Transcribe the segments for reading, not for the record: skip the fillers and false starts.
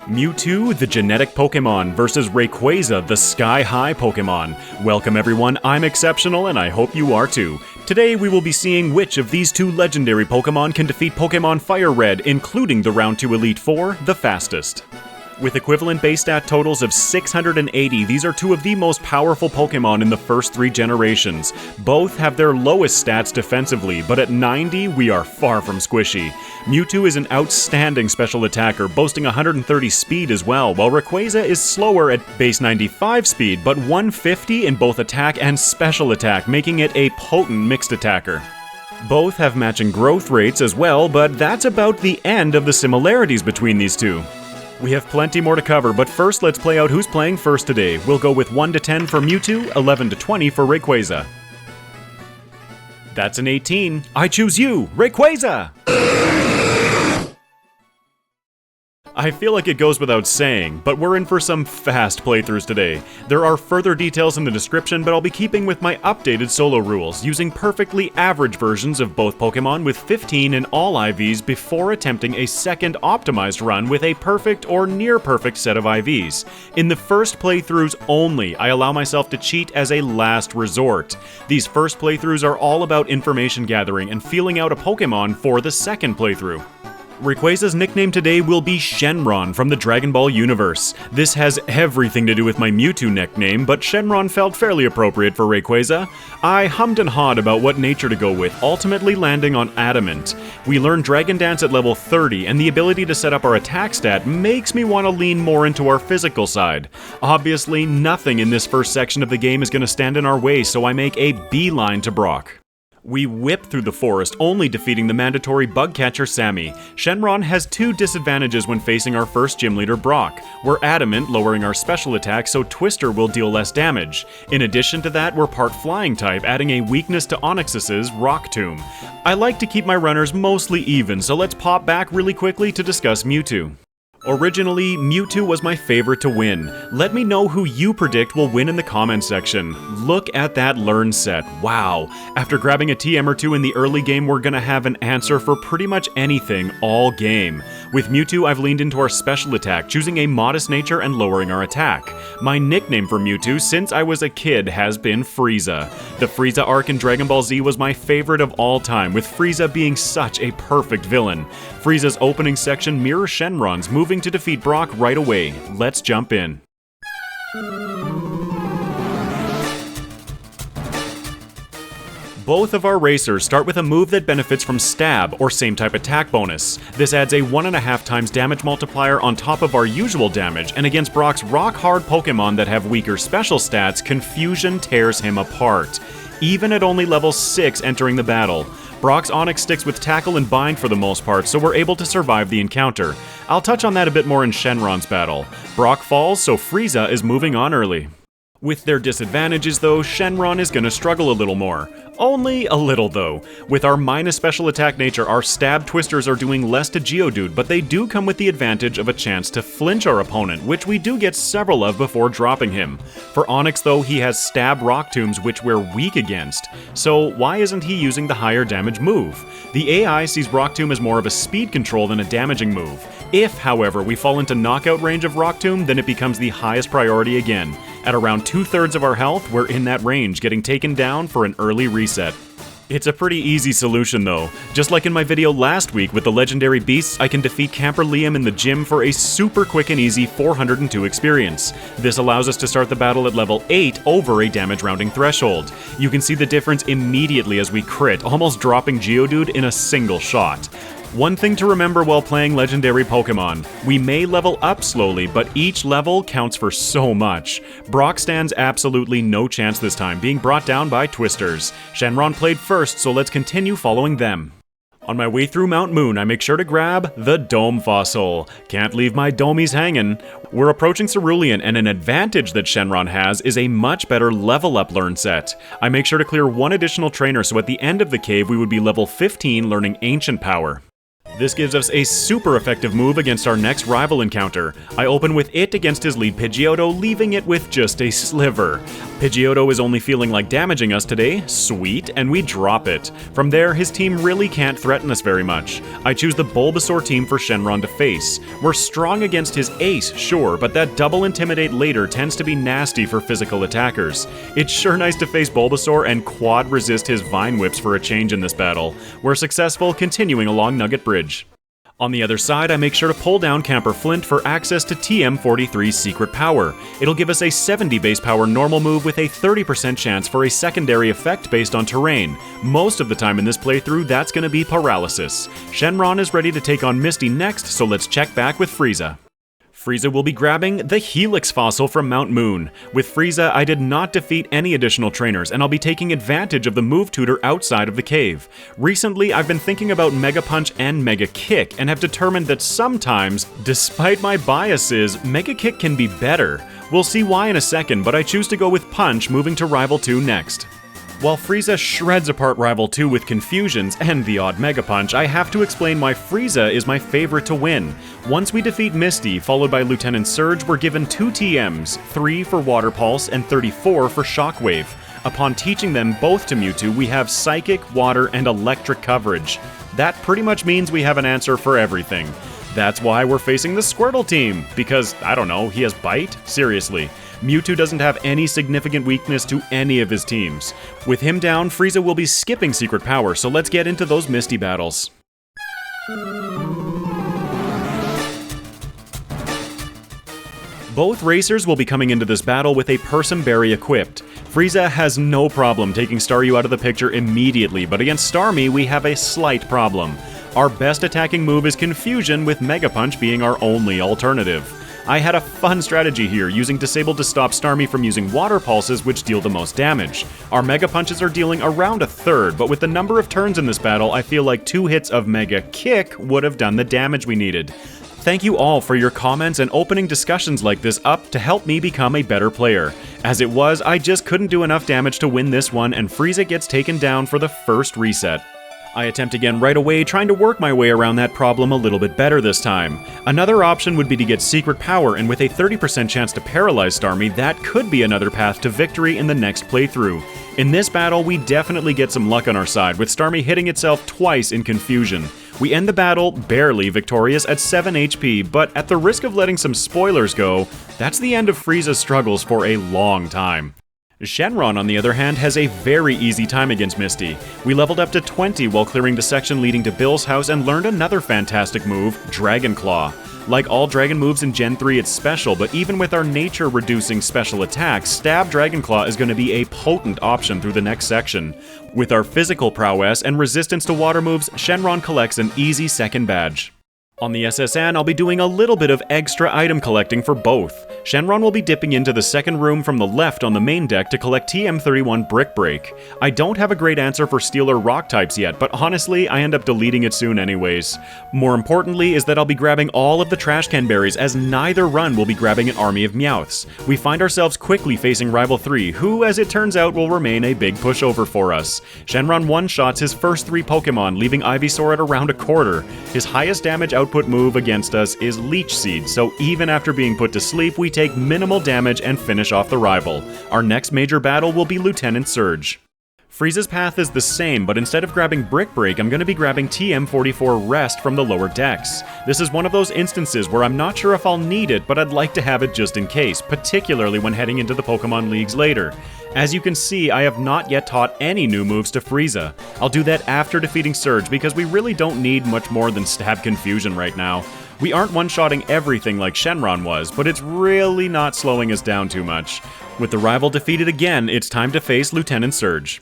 Mewtwo, the genetic Pokémon, versus Rayquaza, the sky-high Pokémon. Welcome everyone, I'm Exceptional and I hope you are too. Today we will be seeing which of these two legendary Pokémon can defeat Pokémon FireRed, including the Round 2 Elite Four, the fastest. With equivalent base stat totals of 680, these are two of the most powerful Pokémon in the first three generations. Both have their lowest stats defensively, but at 90, we are far from squishy. Mewtwo is an outstanding special attacker, boasting 130 speed as well, while Rayquaza is slower at base 95 speed, but 150 in both attack and special attack, making it a potent mixed attacker. Both have matching growth rates as well, but that's about the end of the similarities between these two. We have plenty more to cover, but first let's play out who's playing first today. We'll go with 1 to 10 for Mewtwo, 11 to 20 for Rayquaza. That's an 18. I choose you, Rayquaza! I feel like it goes without saying, but we're in for some fast playthroughs today. There are further details in the description, but I'll be keeping with my updated solo rules, using perfectly average versions of both Pokemon with 15 in all IVs before attempting a second optimized run with a perfect or near perfect set of IVs. In the first playthroughs only, I allow myself to cheat as a last resort. These first playthroughs are all about information gathering and feeling out a Pokemon for the second playthrough. Rayquaza's nickname today will be Shenron from the Dragon Ball universe. This has everything to do with my Mewtwo nickname, but Shenron felt fairly appropriate for Rayquaza. I hummed and hawed about what nature to go with, ultimately landing on Adamant. We learn Dragon Dance at level 30, and the ability to set up our attack stat makes me want to lean more into our physical side. Obviously, nothing in this first section of the game is going to stand in our way, so I make a beeline to Brock. We whip through the forest, only defeating the mandatory bug catcher Sammy. Shenron has two disadvantages when facing our first gym leader Brock. We're adamant, lowering our special attack so Twister will deal less damage. In addition to that, we're part flying type, adding a weakness to Onyx's Rock Tomb. I like to keep my runners mostly even, so let's pop back really quickly to discuss Mewtwo. Originally, Mewtwo was my favorite to win. Let me know who you predict will win in the comments section. Look at that learn set. Wow. After grabbing a TM or two in the early game, we're gonna have an answer for pretty much anything all game. With Mewtwo, I've leaned into our special attack, choosing a modest nature and lowering our attack. My nickname for Mewtwo since I was a kid has been Frieza. The Frieza arc in Dragon Ball Z was my favorite of all time, with Frieza being such a perfect villain. Frieza's opening section mirrors Shenron's, moving to defeat Brock right away. Let's jump in. Both of our racers start with a move that benefits from Stab, or same type attack bonus. This adds a 1.5 times damage multiplier on top of our usual damage, and against Brock's rock-hard Pokemon that have weaker special stats, Confusion tears him apart. Even at only level 6 entering the battle. Brock's Onix sticks with Tackle and Bind for the most part, so we're able to survive the encounter. I'll touch on that a bit more in Shenron's battle. Brock falls, so Frieza is moving on early. With their disadvantages though, Shenron is gonna struggle a little more. Only a little though. With our minus special attack nature, our stab twisters are doing less to Geodude, but they do come with the advantage of a chance to flinch our opponent, which we do get several of before dropping him. For Onix though, he has stab rock tombs which we're weak against. So why isn't he using the higher damage move? The AI sees Rock Tomb as more of a speed control than a damaging move. If, however, we fall into knockout range of Rock Tomb, then it becomes the highest priority again. At around 2/3 of our health, we're in that range, getting taken down for an early reset. It's a pretty easy solution though. Just like in my video last week with the legendary beasts, I can defeat Camper Liam in the gym for a super quick and easy 402 experience. This allows us to start the battle at level 8 over a damage rounding threshold. You can see the difference immediately as we crit, almost dropping Geodude in a single shot. One thing to remember while playing legendary Pokemon, we may level up slowly, but each level counts for so much. Brock stands absolutely no chance this time, being brought down by Twisters. Shenron played first, so let's continue following them. On my way through Mount Moon, I make sure to grab the Dome Fossil. Can't leave my Domies hanging. We're approaching Cerulean, and an advantage that Shenron has is a much better level up learn set. I make sure to clear one additional trainer, so at the end of the cave we would be level 15 learning Ancient Power. This gives us a super effective move against our next rival encounter. I open with it against his lead Pidgeotto, leaving it with just a sliver. Pidgeotto is only feeling like damaging us today, sweet, and we drop it. From there, his team really can't threaten us very much. I choose the Bulbasaur team for Shenron to face. We're strong against his ace, sure, but that double Intimidate later tends to be nasty for physical attackers. It's sure nice to face Bulbasaur and quad resist his Vine Whips for a change in this battle. We're successful, continuing along Nugget Bridge. On the other side, I make sure to pull down Camper Flint for access to TM43's Secret Power. It'll give us a 70 base power normal move with a 30% chance for a secondary effect based on terrain. Most of the time in this playthrough, that's going to be Paralysis. Shenron is ready to take on Misty next, so let's check back with Frieza. Frieza will be grabbing the Helix fossil from Mount Moon. With Frieza, I did not defeat any additional trainers, and I'll be taking advantage of the move tutor outside of the cave. Recently, I've been thinking about Mega Punch and Mega Kick, and have determined that sometimes, despite my biases, Mega Kick can be better. We'll see why in a second, but I choose to go with Punch, moving to Rival 2 next. While Frieza shreds apart Rival 2 with confusions and the odd Mega Punch, I have to explain why Frieza is my favorite to win. Once we defeat Misty, followed by Lieutenant Surge, we're given 2 TMs, 3 for Water Pulse and 34 for Shockwave. Upon teaching them both to Mewtwo, we have Psychic, Water, and Electric coverage. That pretty much means we have an answer for everything. That's why we're facing the Squirtle team, because, I don't know, he has Bite? Seriously. Mewtwo doesn't have any significant weakness to any of his teams. With him down, Frieza will be skipping Secret Power, so let's get into those Misty battles. Both racers will be coming into this battle with a Persim Berry equipped. Frieza has no problem taking Staryu out of the picture immediately, but against Starmie we have a slight problem. Our best attacking move is Confusion, with Mega Punch being our only alternative. I had a fun strategy here, using Disable to stop Starmie from using Water Pulses, which deal the most damage. Our Mega Punches are dealing around a third, but with the number of turns in this battle, I feel like 2 hits of Mega Kick would have done the damage we needed. Thank you all for your comments and opening discussions like this up to help me become a better player. As it was, I just couldn't do enough damage to win this one, and Frieza gets taken down for the first reset. I attempt again right away, trying to work my way around that problem a little bit better this time. Another option would be to get Secret Power, and with a 30% chance to paralyze Starmie, that could be another path to victory in the next playthrough. In this battle, we definitely get some luck on our side, with Starmie hitting itself twice in Confusion. We end the battle barely victorious at 7 HP, but at the risk of letting some spoilers go, that's the end of Frieza's struggles for a long time. Shenron, on the other hand, has a very easy time against Misty. We leveled up to 20 while clearing the section leading to Bill's house and learned another fantastic move, Dragon Claw. Like all dragon moves in Gen 3, it's special, but even with our nature-reducing special attacks, Stab Dragon Claw is going to be a potent option through the next section. With our physical prowess and resistance to water moves, Shenron collects an easy second badge. On the SSN, I'll be doing a little bit of extra item collecting for both. Shenron will be dipping into the second room from the left on the main deck to collect TM31 Brick Break. I don't have a great answer for Steel or Rock types yet, but honestly, I end up deleting it soon anyways. More importantly is that I'll be grabbing all of the Trash Can Berries, as neither run will be grabbing an army of Meowths. We find ourselves quickly facing Rival 3, who, as it turns out, will remain a big pushover for us. Shenron one-shots his first 3 Pokemon, leaving Ivysaur at around a quarter. His highest damage output move against us is Leech Seed, so even after being put to sleep, we take minimal damage and finish off the rival. Our next major battle will be Lieutenant Surge. Frieza's path is the same, but instead of grabbing Brick Break, I'm going to be grabbing TM44 Rest from the lower decks. This is one of those instances where I'm not sure if I'll need it, but I'd like to have it just in case, particularly when heading into the Pokemon Leagues later. As you can see, I have not yet taught any new moves to Frieza. I'll do that after defeating Surge, because we really don't need much more than Stab Confusion right now. We aren't one-shotting everything like Shenron was, but it's really not slowing us down too much. With the rival defeated again, it's time to face Lieutenant Surge.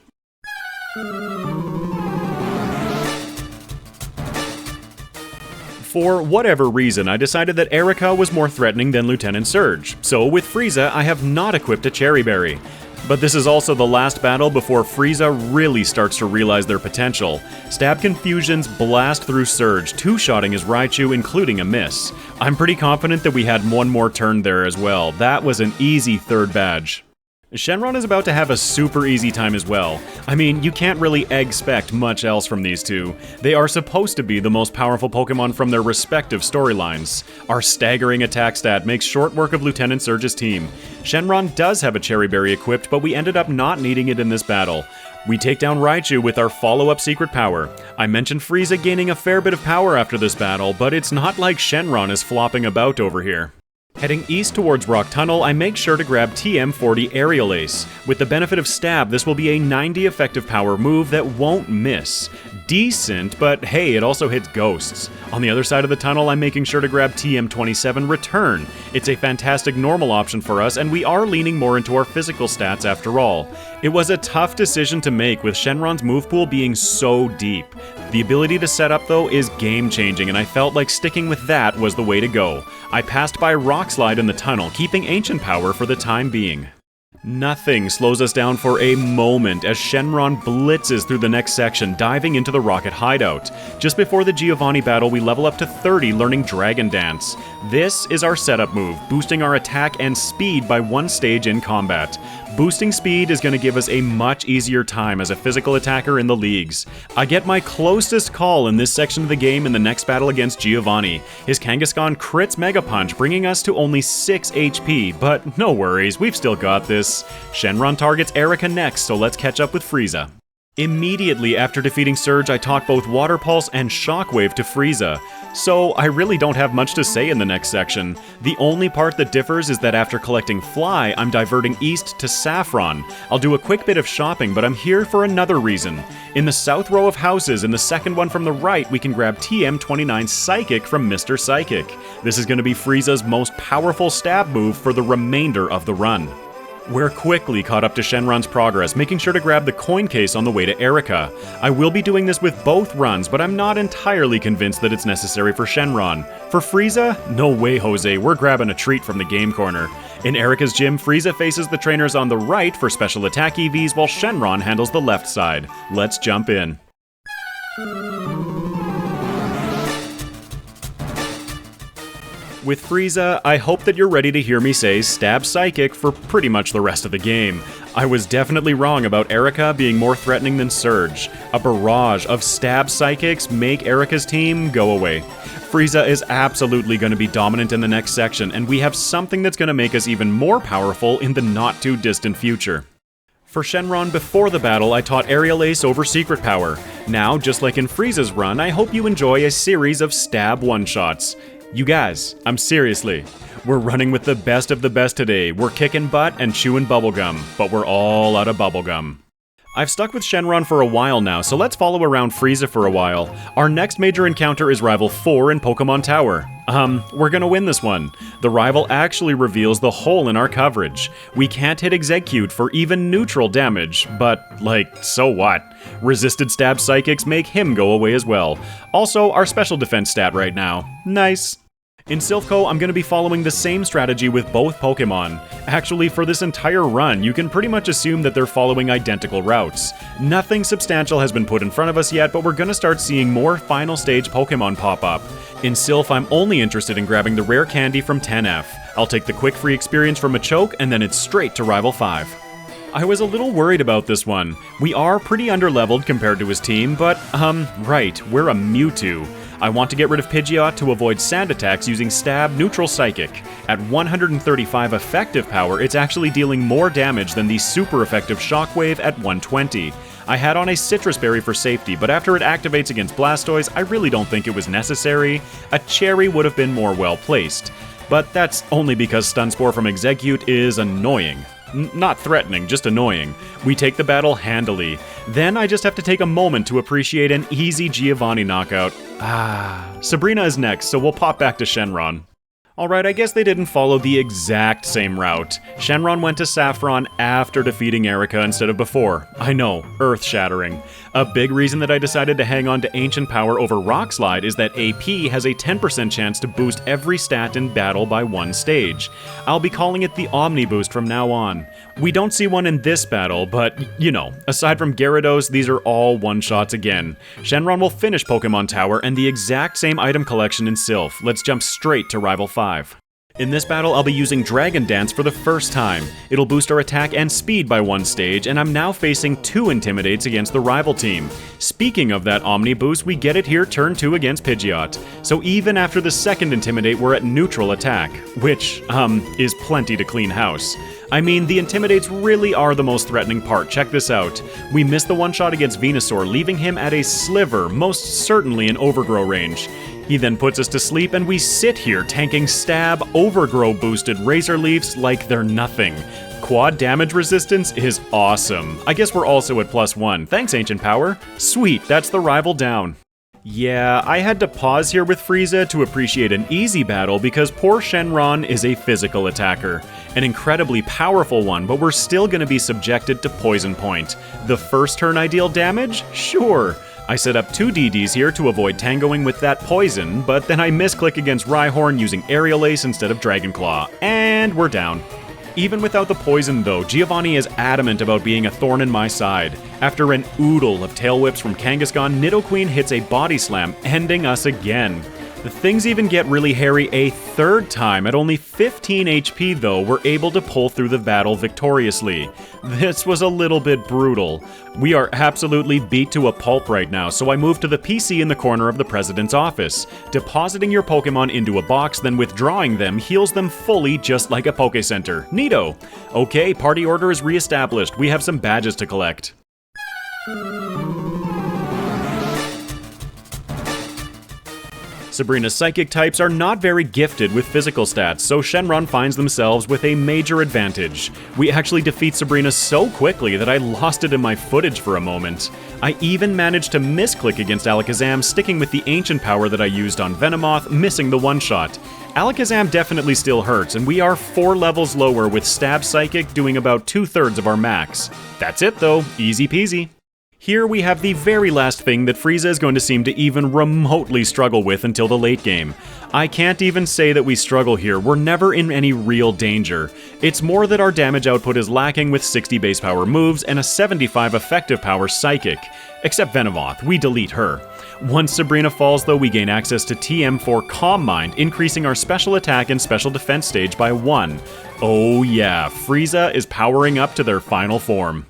For whatever reason, I decided that Erica was more threatening than Lieutenant Surge, so with Frieza, I have not equipped a Cherry Berry. But this is also the last battle before Frieza really starts to realize their potential. Stab Confusion's blast through Surge, two-shotting his Raichu, including a miss. I'm pretty confident that we had one more turn there as well. That was an easy third badge. Shenron is about to have a super easy time as well. I mean, you can't really expect much else from these two. They are supposed to be the most powerful Pokemon from their respective storylines. Our staggering attack stat makes short work of Lieutenant Surge's team. Shenron does have a Cherry Berry equipped, but we ended up not needing it in this battle. We take down Raichu with our follow-up secret power. I mentioned Frieza gaining a fair bit of power after this battle, but it's not like Shenron is flopping about over here. Heading east towards Rock Tunnel, I make sure to grab TM40 Aerial Ace. With the benefit of Stab, this will be a 90 effective power move that won't miss. Decent, but hey, it also hits ghosts. On the other side of the tunnel, I'm making sure to grab TM27 Return. It's a fantastic normal option for us, and we are leaning more into our physical stats after all. It was a tough decision to make with Shenron's move pool being so deep. The ability to set up, though, is game-changing, and I felt like sticking with that was the way to go. I passed by Rock Slide in the tunnel, keeping Ancient Power for the time being. Nothing slows us down for a moment as Shenron blitzes through the next section, diving into the Rocket Hideout. Just before the Giovanni battle, we level up to 30, learning Dragon Dance. This is our setup move, boosting our attack and speed by one stage in combat. Boosting speed is going to give us a much easier time as a physical attacker in the leagues. I get my closest call in this section of the game in the next battle against Giovanni. His Kangaskhan crits Mega Punch, bringing us to only 6 HP, but no worries, we've still got this. Shenron targets Erika next, so let's catch up with Frieza. Immediately after defeating Surge, I taught both Water Pulse and Shockwave to Frieza. So I really don't have much to say in the next section. The only part that differs is that after collecting Fly, I'm diverting east to Saffron. I'll do a quick bit of shopping, but I'm here for another reason. In the south row of houses, in the second one from the right, we can grab TM29 Psychic from Mr. Psychic. This is going to be Frieza's most powerful stab move for the remainder of the run. We're quickly caught up to Shenron's progress, making sure to grab the coin case on the way to Erika. I will be doing this with both runs, but I'm not entirely convinced that it's necessary for Shenron. For Frieza? No way, Jose, we're grabbing a treat from the game corner. In Erika's gym, Frieza faces the trainers on the right for special attack EVs, while Shenron handles the left side. Let's jump in. With Frieza, I hope that you're ready to hear me say Stab Psychic for pretty much the rest of the game. I was definitely wrong about Erika being more threatening than Surge. A barrage of Stab Psychics make Erika's team go away. Frieza is absolutely going to be dominant in the next section, and we have something that's going to make us even more powerful in the not-too-distant future. For Shenron before the battle, I taught Aerial Ace over Secret Power. Now, just like in Frieza's run, I hope you enjoy a series of Stab one-shots. You guys, seriously, we're running with the best of the best today. We're kicking butt and chewing bubblegum, but we're all out of bubblegum. I've stuck with Shenron for a while now, so let's follow around Frieza for a while. Our next major encounter is Rival 4 in Pokemon Tower. We're gonna win this one. The rival actually reveals the hole in our coverage. We can't hit Execute for even neutral damage, but, so what? Resisted Stab Psychics make him go away as well. Also, our special defense stat right now. Nice. In Silphco, I'm going to be following the same strategy with both Pokemon. Actually, for this entire run, you can pretty much assume that they're following identical routes. Nothing substantial has been put in front of us yet, but we're going to start seeing more final stage Pokemon pop up. In Silph, I'm only interested in grabbing the rare candy from 10F. I'll take the quick free experience from Machoke, and then it's straight to Rival 5. I was a little worried about this one. We are pretty underleveled compared to his team, but, right, we're a Mewtwo. I want to get rid of Pidgeot to avoid sand attacks using Stab Neutral Psychic. At 135 effective power, it's actually dealing more damage than the super effective Shockwave at 120. I had on a Citrus Berry for safety, but after it activates against Blastoise, I really don't think it was necessary. A Cherry would have been more well placed. But that's only because Stun Spore from Execute is annoying. Not threatening, just annoying. We take the battle handily. Then I just have to take a moment to appreciate an easy Giovanni knockout. Sabrina is next, so we'll pop back to Shenron. Alright, I guess they didn't follow the exact same route. Shenron went to Saffron after defeating Erika instead of before. I know, earth-shattering. A big reason that I decided to hang on to Ancient Power over Rock Slide is that AP has a 10% chance to boost every stat in battle by one stage. I'll be calling it the Omni Boost from now on. We don't see one in this battle, but, aside from Gyarados, these are all one-shots again. Shenron will finish Pokemon Tower and the exact same item collection in Silph. Let's jump straight to Rival 5. In this battle, I'll be using Dragon Dance for the first time. It'll boost our attack and speed by 1 stage, and I'm now facing 2 Intimidates against the rival team. Speaking of that Omni boost, we get it here turn 2 against Pidgeot. So even after the 2nd Intimidate, we're at neutral attack, which, is plenty to clean house. I mean, the Intimidates really are the most threatening part. Check this out. We missed the one-shot against Venusaur, leaving him at a sliver, most certainly in Overgrow range. He then puts us to sleep, and we sit here tanking Stab, Overgrow-boosted Razor Leafs like they're nothing. Quad damage resistance is awesome. I guess we're also at +1. Thanks, Ancient Power. Sweet, that's the rival down. Yeah, I had to pause here with Frieza to appreciate an easy battle because poor Shenron is a physical attacker. An incredibly powerful one, but we're still going to be subjected to Poison Point. The first turn I deal damage? Sure. I set up 2 DDs here to avoid tangoing with that poison, but then I misclick against Rhyhorn using Aerial Ace instead of Dragon Claw, and we're down. Even without the poison though, Giovanni is adamant about being a thorn in my side. After an oodle of tail whips from Kangaskhan, Nidoqueen hits a body slam, ending us again. The things even get really hairy a 3rd time. At only 15 HP though, we're able to pull through the battle victoriously. This was a little bit brutal. We are absolutely beat to a pulp right now, so I move to the PC in the corner of the President's office. Depositing your Pokemon into a box, then withdrawing them heals them fully just like a Poké Center. Neato! Okay, party order is reestablished. We have some badges to collect. Sabrina's psychic types are not very gifted with physical stats, so Shenron finds themselves with a major advantage. We actually defeat Sabrina so quickly that I lost it in my footage for a moment. I even managed to misclick against Alakazam, sticking with the ancient power that I used on Venomoth, missing the one-shot. Alakazam definitely still hurts, and we are 4 levels lower with Stab Psychic doing about 2/3 of our max. That's it though, easy peasy. Here we have the very last thing that Frieza is going to seem to even remotely struggle with until the late game. I can't even say that we struggle here, we're never in any real danger. It's more that our damage output is lacking with 60 base power moves and a 75 effective power Psychic. Except Venomoth, we delete her. Once Sabrina falls though, we gain access to TM4 Calm Mind, increasing our special attack and special defense stage by 1. Oh yeah, Frieza is powering up to their final form.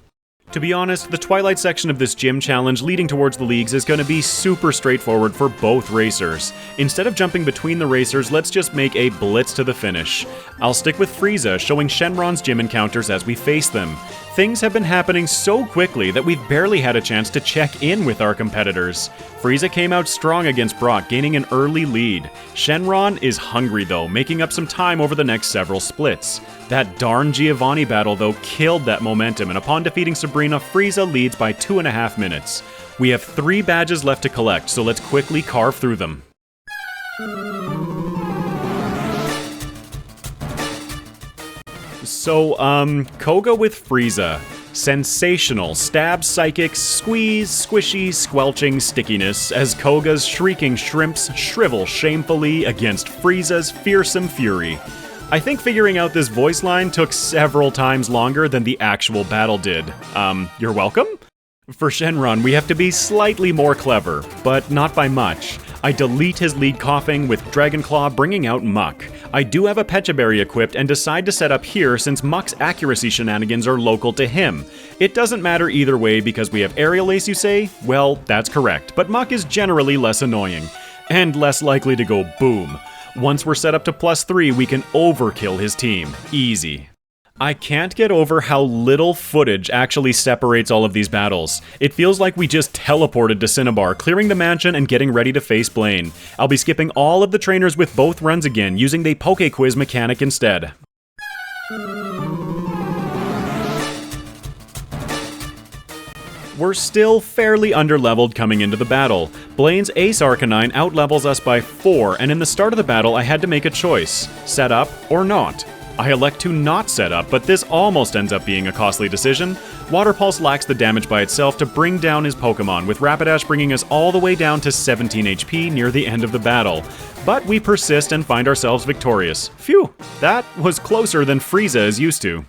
To be honest, the Twilight section of this gym challenge leading towards the leagues is going to be super straightforward for both racers. Instead of jumping between the racers, let's just make a blitz to the finish. I'll stick with Frieza, showing Shenron's gym encounters as we face them. Things have been happening so quickly that we've barely had a chance to check in with our competitors. Frieza came out strong against Brock, gaining an early lead. Shenron is hungry though, making up some time over the next several splits. That darn Giovanni battle though killed that momentum, and upon defeating Sabrina, Frieza leads by 2.5 minutes. We have 3 badges left to collect, so let's quickly carve through them. So, Koga with Frieza. Sensational stab, psychic, squeeze, squishy, squelching stickiness as Koga's shrieking shrimps shrivel shamefully against Frieza's fearsome fury. I think figuring out this voice line took several times longer than the actual battle did. You're welcome? For Shenron, we have to be slightly more clever, but not by much. I delete his lead coughing with Dragon Claw, bringing out Muck. I do have a Pecha Berry equipped and decide to set up here since Muck's accuracy shenanigans are local to him. It doesn't matter either way because we have Aerial Ace, you say? Well, that's correct, but Muck is generally less annoying, and less likely to go boom. Once we're set up to +3, we can overkill his team. Easy. I can't get over how little footage actually separates all of these battles. It feels like we just teleported to Cinnabar, clearing the mansion and getting ready to face Blaine. I'll be skipping all of the trainers with both runs again, using the Poke Quiz mechanic instead. We're still fairly underleveled coming into the battle. Blaine's Ace Arcanine outlevels us by 4, and in the start of the battle I had to make a choice. Set up or not. I elect to not set up, but this almost ends up being a costly decision. Water Pulse lacks the damage by itself to bring down his Pokemon, with Rapidash bringing us all the way down to 17 HP near the end of the battle. But we persist and find ourselves victorious. Phew, that was closer than Frieza is used to.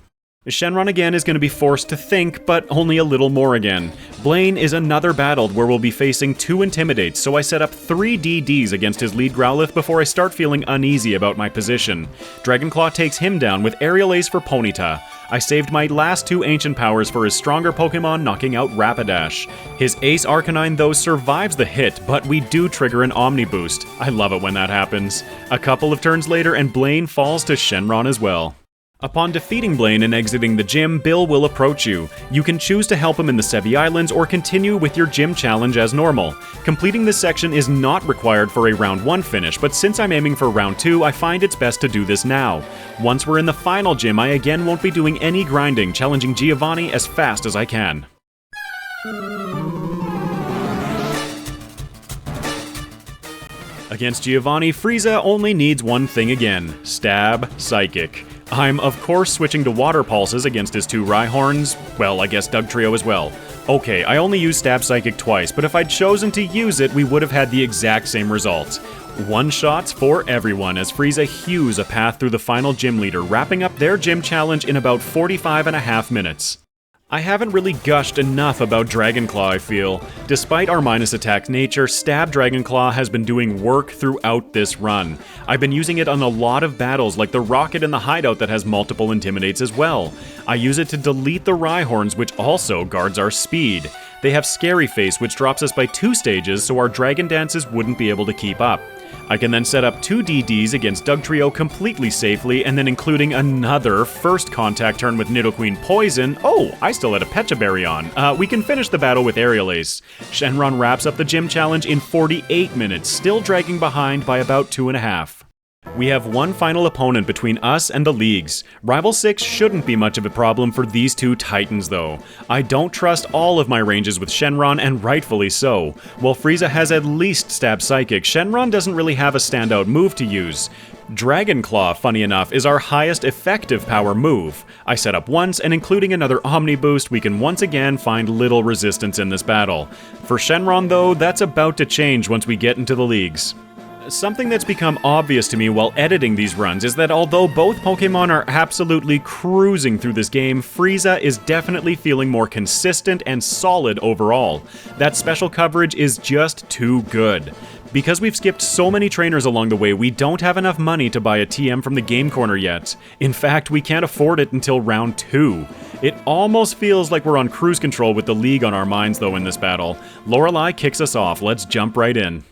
Shenron again is going to be forced to think, but only a little more again. Blaine is another battle where we'll be facing 2 Intimidates, so I set up 3 DDs against his lead Growlithe before I start feeling uneasy about my position. Dragonclaw takes him down with Aerial Ace for Ponyta. I saved my last 2 Ancient Powers for his stronger Pokemon, knocking out Rapidash. His Ace Arcanine though survives the hit, but we do trigger an Omni Boost. I love it when that happens. A couple of turns later and Blaine falls to Shenron as well. Upon defeating Blaine and exiting the gym, Bill will approach you. You can choose to help him in the Sevi Islands or continue with your gym challenge as normal. Completing this section is not required for a round 1 finish, but since I'm aiming for round 2, I find it's best to do this now. Once we're in the final gym, I again won't be doing any grinding, challenging Giovanni as fast as I can. Against Giovanni, Frieza only needs one thing again: Stab Psychic. I'm of course switching to Water Pulses against his 2 Rhyhorns, well, I guess Dugtrio as well. Okay, I only used Stab Psychic twice, but if I'd chosen to use it, we would have had the exact same results. One-shots for everyone as Frieza hews a path through the final gym leader, wrapping up their gym challenge in about 45.5 minutes. I haven't really gushed enough about Dragonclaw, I feel. Despite our minus attack nature, Stab Dragonclaw has been doing work throughout this run. I've been using it on a lot of battles, like the Rocket in the Hideout that has multiple Intimidates as well. I use it to delete the Rhyhorns, which also guards our speed. They have Scary Face, which drops us by 2 stages, so our Dragon Dances wouldn't be able to keep up. I can then set up 2 DDs against Dugtrio completely safely, and then including another first contact turn with Nidoqueen Poison. Oh, I still had a Pecha Berry on. We can finish the battle with Aerial Ace. Shenron wraps up the gym challenge in 48 minutes, still dragging behind by about 2.5. We have one final opponent between us and the leagues. Rival 6 shouldn't be much of a problem for these 2 titans though. I don't trust all of my ranges with Shenron, and rightfully so. While Frieza has at least Stab Psychic, Shenron doesn't really have a standout move to use. Dragonclaw, funny enough, is our highest effective power move. I set up once, and including another Omni Boost, we can once again find little resistance in this battle. For Shenron though, that's about to change once we get into the leagues. Something that's become obvious to me while editing these runs is that although both Pokemon are absolutely cruising through this game, Frieza is definitely feeling more consistent and solid overall. That special coverage is just too good. Because we've skipped so many trainers along the way, we don't have enough money to buy a TM from the Game Corner yet. In fact, we can't afford it until round 2. It almost feels like we're on cruise control with the League on our minds though in this battle. Lorelei kicks us off, let's jump right in.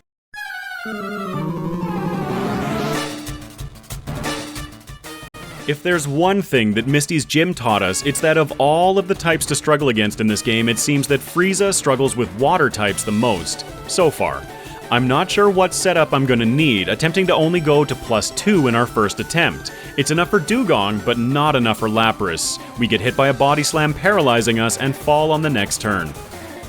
If there's one thing that Misty's gym taught us, it's that of all of the types to struggle against in this game, it seems that Frieza struggles with water types the most, so far. I'm not sure what setup I'm gonna need, attempting to only go to +2 in our first attempt. It's enough for Dugong, but not enough for Lapras. We get hit by a body slam paralyzing us and fall on the next turn.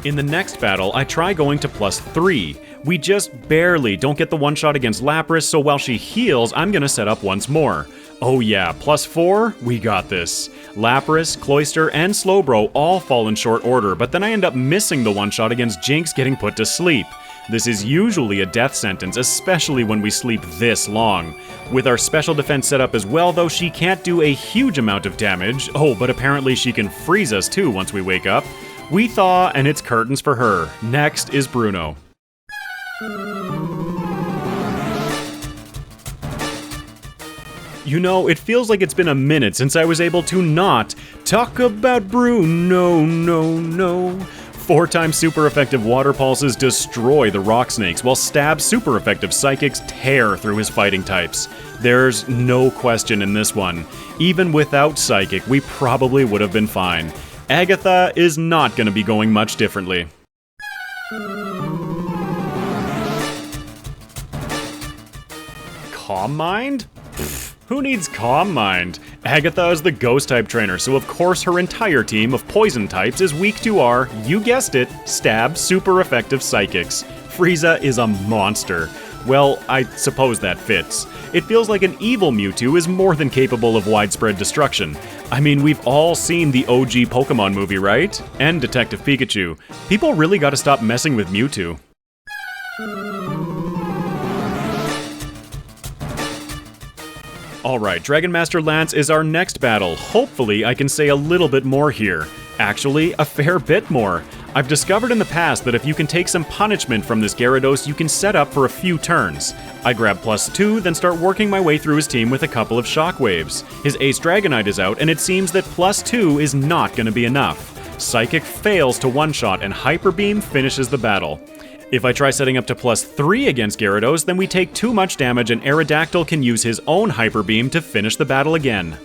In the next battle, I try going to +3. We just barely don't get the one-shot against Lapras, so while she heals, I'm gonna set up once more. Oh yeah, +4? We got this. Lapras, Cloyster, and Slowbro all fall in short order, but then I end up missing the one-shot against Jinx getting put to sleep. This is usually a death sentence, especially when we sleep this long. With our special defense set up as well, though, she can't do a huge amount of damage. Oh, but apparently she can freeze us too once we wake up. We thaw, and it's curtains for her. Next is Bruno. You know, it feels like it's been a minute since I was able to not talk about Bruno, no. 4-time super effective water pulses destroy the rock snakes, while Stab super effective psychics tear through his fighting types. There's no question in this one. Even without psychic, we probably would have been fine. Agatha is not going to be going much differently. Calm Mind? Who needs Calm Mind? Agatha is the Ghost-type trainer, so of course her entire team of Poison types is weak to our, you guessed it, Stab super effective psychics. Frieza is a monster. Well, I suppose that fits. It feels like an evil Mewtwo is more than capable of widespread destruction. I mean, we've all seen the OG Pokemon movie, right? And Detective Pikachu. People really gotta stop messing with Mewtwo. Alright, Dragon Master Lance is our next battle. Hopefully I can say a little bit more here. Actually, a fair bit more. I've discovered in the past that if you can take some punishment from this Gyarados, you can set up for a few turns. I grab +2, then start working my way through his team with a couple of shockwaves. His Ace Dragonite is out, and it seems that +2 is not going to be enough. Psychic fails to one-shot, and Hyper Beam finishes the battle. If I try setting up to +3 against Gyarados, then we take too much damage and Aerodactyl can use his own Hyper Beam to finish the battle again.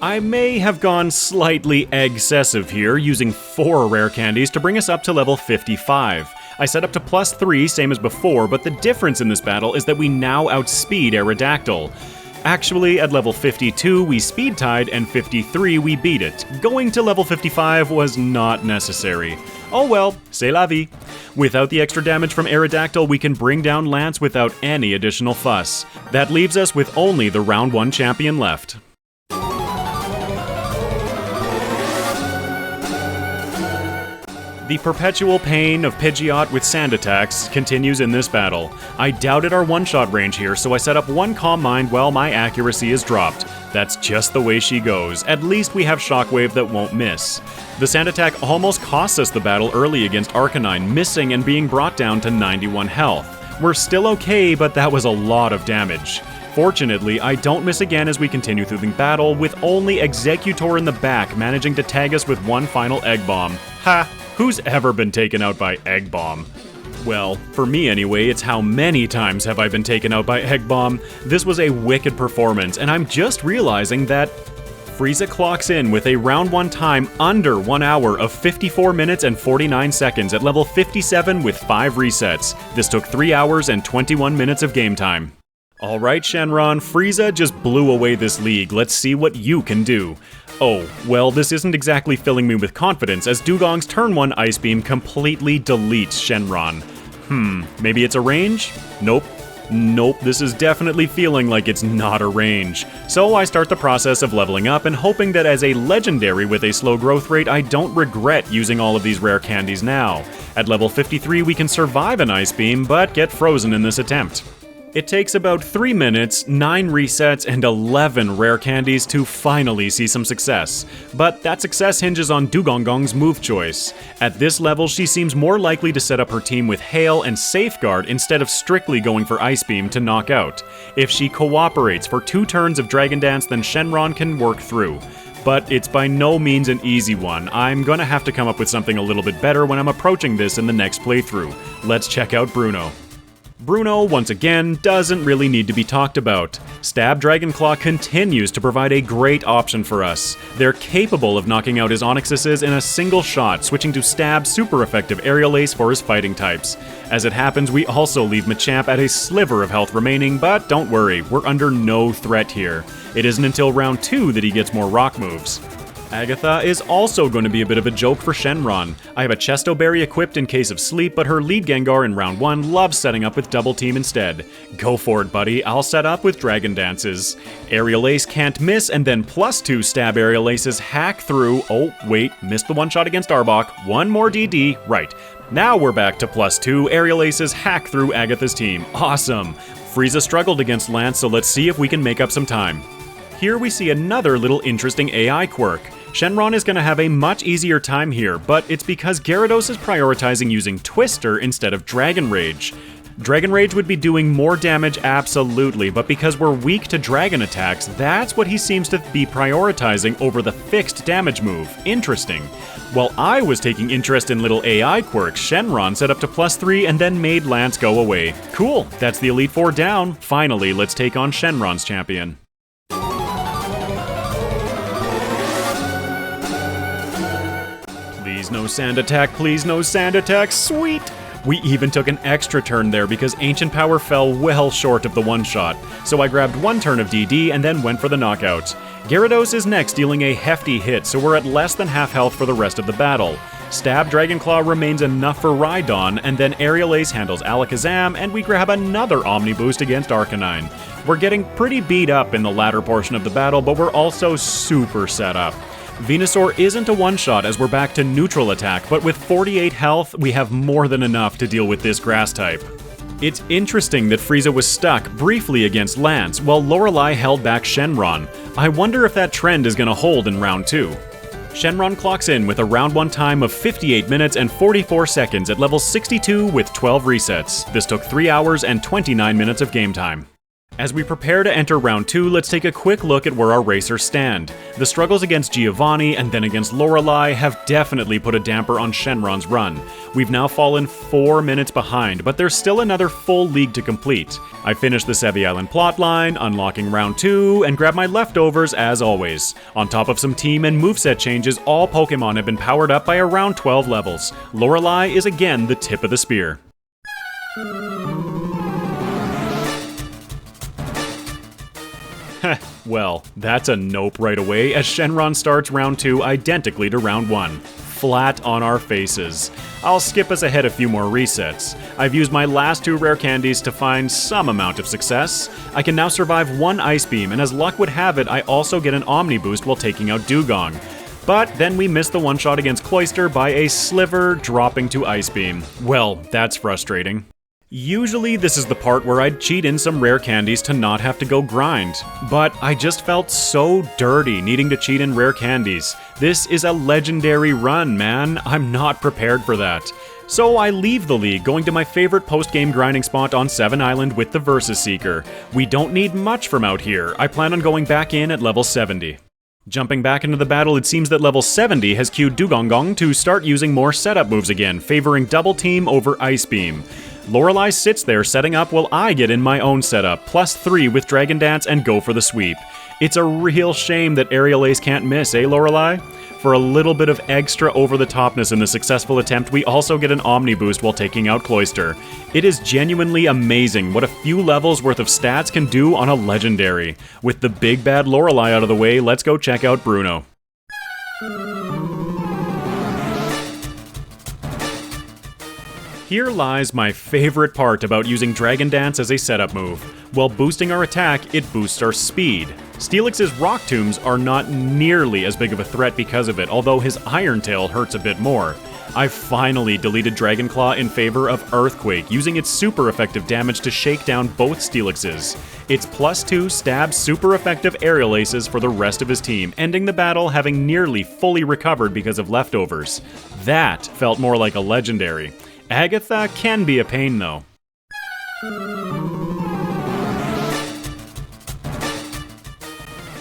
I may have gone slightly excessive here, using 4 rare candies to bring us up to level 55. I set up to +3, same as before, but the difference in this battle is that we now outspeed Aerodactyl. Actually, at level 52 we speed tied, and 53 we beat it. Going to level 55 was not necessary. Oh well, c'est la vie. Without the extra damage from Aerodactyl, we can bring down Lance without any additional fuss. That leaves us with only the round 1 champion left. The perpetual pain of Pidgeot with sand attacks continues in this battle. I doubted our one-shot range here, so I set up 1 Calm Mind while my accuracy is dropped. That's just the way she goes. At least we have Shockwave that won't miss. The sand attack almost cost us the battle early against Arcanine, missing and being brought down to 91 health. We're still okay, but that was a lot of damage. Fortunately, I don't miss again as we continue through the battle, with only Executor in the back managing to tag us with 1 final Egg Bomb. Ha! Who's ever been taken out by Egg Bomb? Well, for me anyway, it's how many times have I been taken out by Egg Bomb. This was a wicked performance, and I'm just realizing that Frieza clocks in with a round 1 time under 1 hour of 54 minutes and 49 seconds at level 57 with 5 resets. This took 3 hours and 21 minutes of game time. Alright Shenron, Frieza just blew away this league. Let's see what you can do. Oh, well, this isn't exactly filling me with confidence, as Dugong's turn 1 Ice Beam completely deletes Shenron. Maybe it's a range? Nope, this is definitely feeling like it's not a range. So I start the process of leveling up and hoping that as a legendary with a slow growth rate, I don't regret using all of these rare candies now. At level 53, we can survive an Ice Beam, but get frozen in this attempt. It takes about 3 minutes, 9 resets, and 11 rare candies to finally see some success. But that success hinges on Dugong's move choice. At this level, she seems more likely to set up her team with Hail and Safeguard instead of strictly going for Ice Beam to knock out. If she cooperates for 2 turns of Dragon Dance, then Shenron can work through. But it's by no means an easy one. I'm gonna have to come up with something a little bit better when I'm approaching this in the next playthrough. Let's check out Bruno. Bruno, once again, doesn't really need to be talked about. Stab Dragon Claw continues to provide a great option for us. They're capable of knocking out his Onyxes in a single shot, switching to Stab super effective Aerial Ace for his fighting types. As it happens, we also leave Machamp at a sliver of health remaining, but don't worry, we're under no threat here. It isn't until round 2 that he gets more rock moves. Agatha is also going to be a bit of a joke for Shenron. I have a Chesto Berry equipped in case of sleep, but her lead Gengar in round 1 loves setting up with Double Team instead. Go for it, buddy, I'll set up with Dragon Dances. Aerial Ace can't miss, and then +2 Stab Aerial Aces hack through. Oh, wait, missed the one shot against Arbok. 1 more DD, right. Now we're back to +2 Aerial Aces hack through Agatha's team. Awesome. Frieza struggled against Lance, so let's see if we can make up some time. Here we see another little interesting AI quirk. Shenron is going to have a much easier time here, but it's because Gyarados is prioritizing using Twister instead of Dragon Rage. Dragon Rage would be doing more damage, absolutely, but because we're weak to Dragon attacks, that's what he seems to be prioritizing over the fixed damage move. Interesting. While I was taking interest in little AI quirks, Shenron set up to +3 and then made Lance go away. Cool, that's the Elite Four down. Finally, let's take on Shenron's champion. Please no sand attack, please no sand attack, sweet! We even took an extra turn there because Ancient Power fell well short of the one-shot, so I grabbed 1 turn of DD and then went for the knockout. Gyarados is next, dealing a hefty hit, so we're at less than half health for the rest of the battle. Stab Dragon Claw remains enough for Rhydon, and then Aerial Ace handles Alakazam, and we grab another Omni Boost against Arcanine. We're getting pretty beat up in the latter portion of the battle, but we're also super set up. Venusaur isn't a one-shot as we're back to neutral attack, but with 48 health, we have more than enough to deal with this grass type. It's interesting that Frieza was stuck briefly against Lance, while Lorelei held back Shenron. I wonder if that trend is going to hold in round 2. Shenron clocks in with a round 1 time of 58 minutes and 44 seconds at level 62 with 12 resets. This took 3 hours and 29 minutes of game time. As we prepare to enter round 2, let's take a quick look at where our racers stand. The struggles against Giovanni and then against Lorelei have definitely put a damper on Shenron's run. We've now fallen 4 minutes behind, but there's still another full league to complete. I finished the Sevi Island plotline, unlocking round 2, and grabbed my leftovers as always. On top of some team and moveset changes, all Pokemon have been powered up by around 12 levels. Lorelei is again the tip of the spear. Well, that's a nope right away, as Shenron starts round 2 identically to round 1. Flat on our faces. I'll skip us ahead a few more resets. I've used my last 2 rare candies to find some amount of success. I can now survive 1 Ice Beam, and as luck would have it, I also get an Omni Boost while taking out Dugong. But then we miss the one-shot against Cloyster by a sliver, dropping to Ice Beam. Well, that's frustrating. Usually this is the part where I'd cheat in some rare candies to not have to go grind, but I just felt so dirty needing to cheat in rare candies. This is a legendary run, man. I'm not prepared for that. So I leave the league, going to my favorite post-game grinding spot on Seven Island with the Versus Seeker. We don't need much from out here. I plan on going back in at level 70. Jumping back into the battle, it seems that level 70 has cued Dugong to start using more setup moves again, favoring Double Team over Ice Beam. Lorelei sits there setting up while I get in my own setup, +3 with Dragon Dance and go for the sweep. It's a real shame that Aerial Ace can't miss, eh Lorelei? For a little bit of extra over-the-topness in the successful attempt, we also get an Omni Boost while taking out Cloyster. It is genuinely amazing what a few levels worth of stats can do on a legendary. With the big bad Lorelei out of the way, let's go check out Bruno. Here lies my favorite part about using Dragon Dance as a setup move. While boosting our attack, it boosts our speed. Steelix's Rock Tombs are not nearly as big of a threat because of it, although his Iron Tail hurts a bit more. I finally deleted Dragon Claw in favor of Earthquake, using its super effective damage to shake down both Steelixes. It's +2 stab super effective Aerial Aces for the rest of his team, ending the battle having nearly fully recovered because of leftovers. That felt more like a legendary. Agatha can be a pain, though.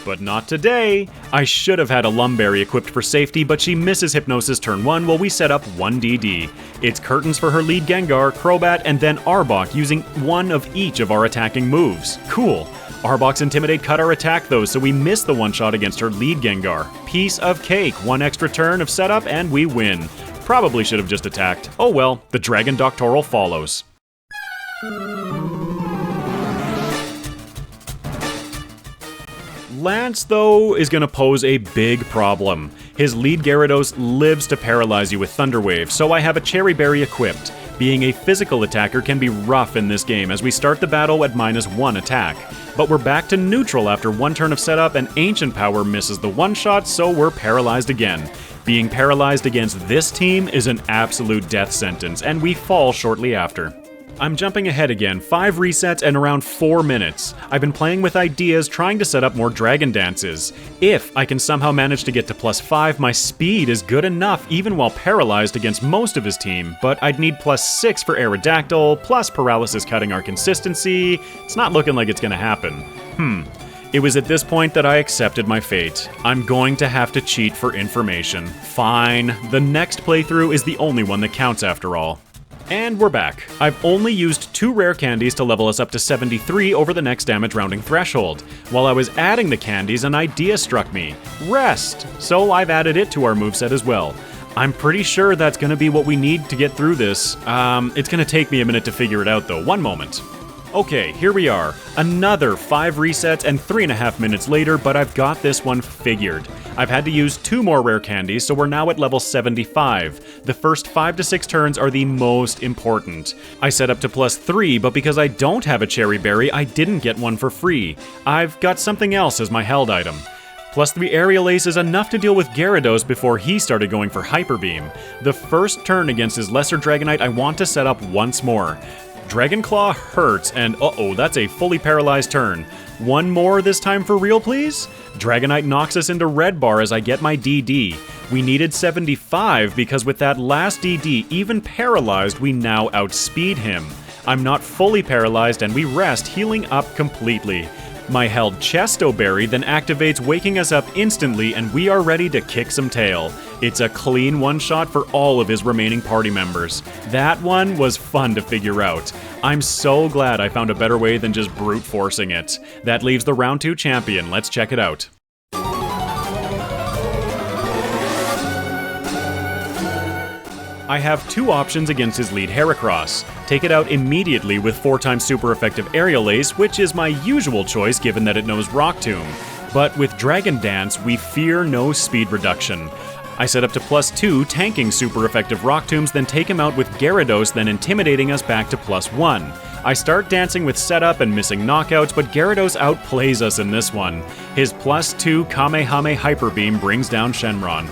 But not today. I should have had a Lumberry equipped for safety, but she misses Hypnosis turn 1 while we set up 1DD. It's Curtains for her lead Gengar, Crobat, and then Arbok using one of each of our attacking moves. Cool. Arbok's Intimidate cut our attack though, so we miss the one-shot against her lead Gengar. Piece of cake. 1 extra turn of setup and we win. Probably should have just attacked. Oh well, the Dragon Doctoral follows. Lance, though, is going to pose a big problem. His lead Gyarados lives to paralyze you with Thunder Wave, so I have a Cherry Berry equipped. Being a physical attacker can be rough in this game as we start the battle at -1 attack. But we're back to neutral after 1 turn of setup and Ancient Power misses the one-shot, so we're paralyzed again. Being paralyzed against this team is an absolute death sentence, and we fall shortly after. I'm jumping ahead again, 5 resets and around 4 minutes. I've been playing with ideas trying to set up more Dragon Dances. If I can somehow manage to get to +5, my speed is good enough even while paralyzed against most of his team, but I'd need +6 for Aerodactyl, plus Paralysis cutting our consistency. It's not looking like it's gonna happen. It was at this point that I accepted my fate. I'm going to have to cheat for information. Fine, the next playthrough is the only one that counts after all. And we're back. I've only used 2 rare candies to level us up to 73 over the next damage rounding threshold. While I was adding the candies, an idea struck me. Rest! So I've added it to our moveset as well. I'm pretty sure that's gonna be what we need to get through this. It's gonna take me a minute to figure it out though. One moment. Okay, here we are. Another 5 resets and 3.5 minutes later, but I've got this one figured. I've had to use 2 more rare candies, so we're now at level 75. The first 5 to 6 turns are the most important. I set up to +3, but because I don't have a Cherry Berry, I didn't get one for free. I've got something else as my held item. +3 Aerial Ace is enough to deal with Gyarados before he started going for Hyper Beam. The first turn against his Lesser Dragonite I want to set up once more. Dragon Claw hurts, and uh-oh, that's a fully paralyzed turn. One more this time for real, please? Dragonite knocks us into red bar as I get my DD. We needed 75 because with that last DD, even paralyzed, we now outspeed him. I'm not fully paralyzed and we rest, healing up completely. My held Chesto Berry then activates, waking us up instantly, and we are ready to kick some tail. It's a clean one-shot for all of his remaining party members. That one was fun to figure out. I'm so glad I found a better way than just brute forcing it. That leaves the round 2 champion. Let's check it out. I have two options against his lead Heracross. Take it out immediately with 4x super effective Aerial Ace, which is my usual choice given that it knows Rock Tomb. But with Dragon Dance, we fear no speed reduction. I set up to +2, tanking super effective Rock Tombs, then take him out with Gyarados, then intimidating us back to +1. I start dancing with setup and missing knockouts, but Gyarados outplays us in this one. His +2 Kamehame Hyper Beam brings down Shenron.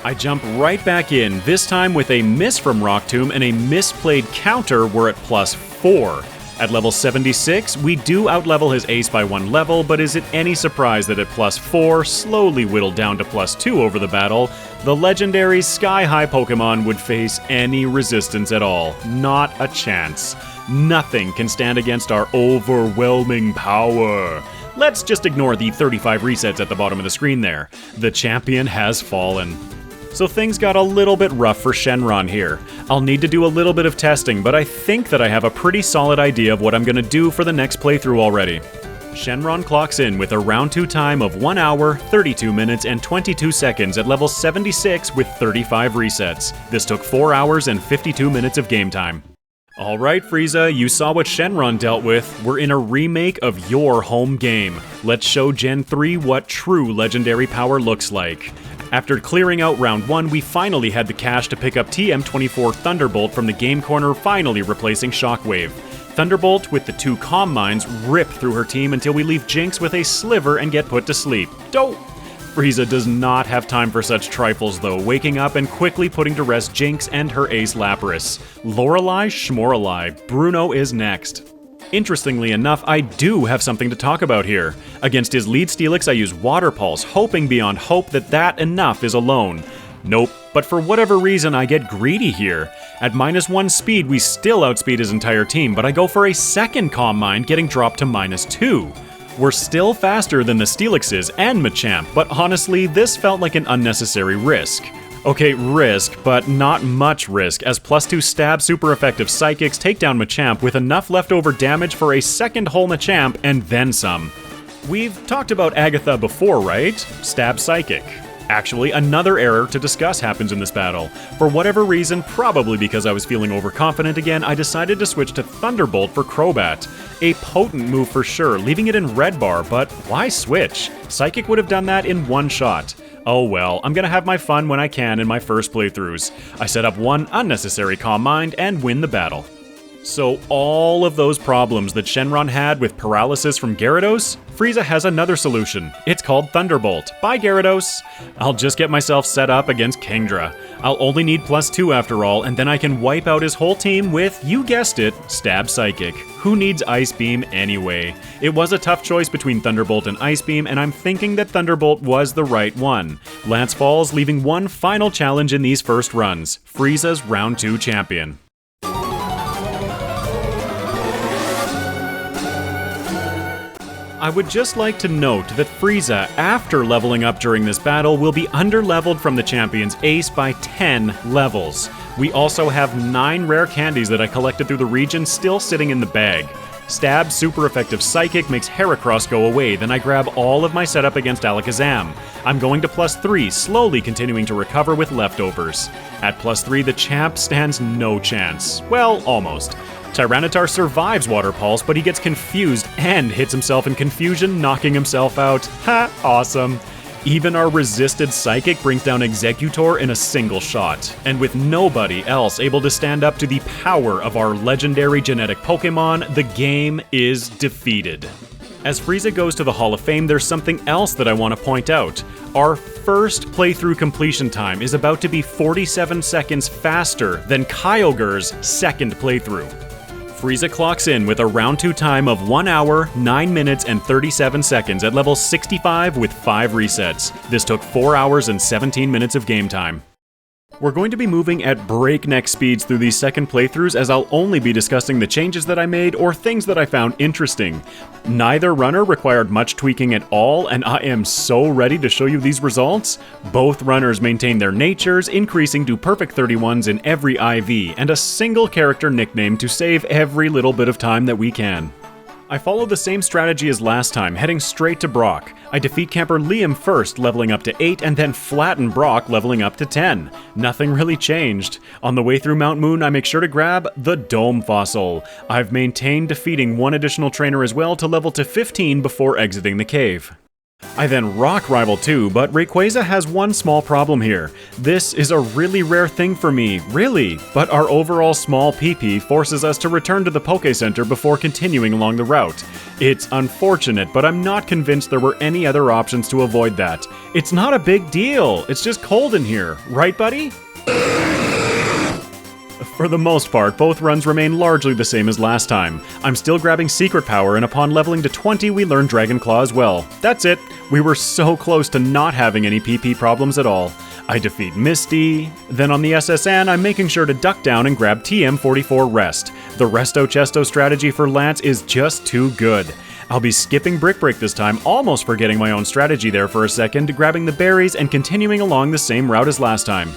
I jump right back in, this time with a miss from Rock Tomb and a misplayed counter. We're at +4. At level 76, we do outlevel his ace by 1 level, but is it any surprise that at +4, slowly whittled down to +2 over the battle, the legendary sky-high Pokemon would face any resistance at all. Not a chance. Nothing can stand against our overwhelming power. Let's just ignore the 35 resets at the bottom of the screen there. The champion has fallen. So things got a little bit rough for Shenron here. I'll need to do a little bit of testing, but I think that I have a pretty solid idea of what I'm going to do for the next playthrough already. Shenron clocks in with a round 2 time of 1 hour, 32 minutes, and 22 seconds at level 76 with 35 resets. This took 4 hours and 52 minutes of game time. Alright Frieza, you saw what Shenron dealt with. We're in a remake of your home game. Let's show Gen 3 what true legendary power looks like. After clearing out round 1, we finally had the cash to pick up TM24 Thunderbolt from the game corner, finally replacing Shockwave. Thunderbolt with the 2 Calm Mines rip through her team until we leave Jinx with a sliver and get put to sleep. Dope! Frieza does not have time for such trifles though, waking up and quickly putting to rest Jinx and her ace Lapras. Lorelei Schmorelei, Bruno is next. Interestingly enough, I do have something to talk about here. Against his lead Steelix, I use Water Pulse, hoping beyond hope that enough is alone. Nope, but for whatever reason I get greedy here. At -1 speed, we still outspeed his entire team, but I go for a second Calm Mind, getting dropped to -2. We're still faster than the Steelixes and Machamp, but honestly, this felt like an unnecessary risk. Okay, risk, but not much risk, as +2 stab super effective Psychics take down Machamp with enough leftover damage for a second whole Machamp and then some. We've talked about Agatha before, right? Stab Psychic. Actually, another error to discuss happens in this battle. For whatever reason, probably because I was feeling overconfident again, I decided to switch to Thunderbolt for Crobat. A potent move for sure, leaving it in red bar, but why switch? Psychic would have done that in one shot. Oh well, I'm gonna have my fun when I can in my first playthroughs. I set up one unnecessary Calm Mind and win the battle. So all of those problems that Shenron had with paralysis from Gyarados, Frieza has another solution. It's called Thunderbolt. Bye Gyarados! I'll just get myself set up against Kingdra. I'll only need +2 after all, and then I can wipe out his whole team with, you guessed it, Stab Psychic. Who needs Ice Beam anyway? It was a tough choice between Thunderbolt and Ice Beam, and I'm thinking that Thunderbolt was the right one. Lance falls, leaving one final challenge in these first runs. Frieza's round 2 champion. I would just like to note that Frieza, after leveling up during this battle, will be underleveled from the champion's ace by 10 levels. We also have 9 rare candies that I collected through the region still sitting in the bag. Stab super effective Psychic makes Heracross go away, then I grab all of my setup against Alakazam. I'm going to +3, slowly continuing to recover with leftovers. At +3, the champ stands no chance. Well, almost. Tyranitar survives Water Pulse, but he gets confused and hits himself in confusion, knocking himself out. Ha, awesome. Even our resisted Psychic brings down Exeggutor in a single shot, and with nobody else able to stand up to the power of our legendary genetic Pokemon, the game is defeated. As Frieza goes to the Hall of Fame, there's something else that I want to point out. Our first playthrough completion time is about to be 47 seconds faster than Kyogre's second playthrough. Frieza clocks in with a round 2 time of 1 hour, 9 minutes, and 37 seconds at level 65 with 5 resets. This took 4 hours and 17 minutes of game time. We're going to be moving at breakneck speeds through these second playthroughs, as I'll only be discussing the changes that I made or things that I found interesting. Neither runner required much tweaking at all, and I am so ready to show you these results. Both runners maintain their natures, increasing to perfect 31s in every IV, and a single character nickname to save every little bit of time that we can. I followed the same strategy as last time, heading straight to Brock. I defeat camper Liam first, leveling up to 8, and then flatten Brock, leveling up to 10. Nothing really changed. On the way through Mount Moon, I make sure to grab the Dome Fossil. I've maintained defeating one additional trainer as well to level to 15 before exiting the cave. I then rock Rival 2, but Rayquaza has one small problem here. This is a really rare thing for me, really, but our overall small PP forces us to return to the Poké Center before continuing along the route. It's unfortunate, but I'm not convinced there were any other options to avoid that. It's not a big deal, it's just cold in here, right buddy? For the most part, both runs remain largely the same as last time. I'm still grabbing Secret Power, and upon leveling to 20, we learn Dragon Claw as well. That's it. We were so close to not having any PP problems at all. I defeat Misty. Then on the SSN, I'm making sure to duck down and grab TM44 Rest. The Resto Chesto strategy for Lance is just too good. I'll be skipping Brick Break this time, almost forgetting my own strategy there for a second, grabbing the berries and continuing along the same route as last time.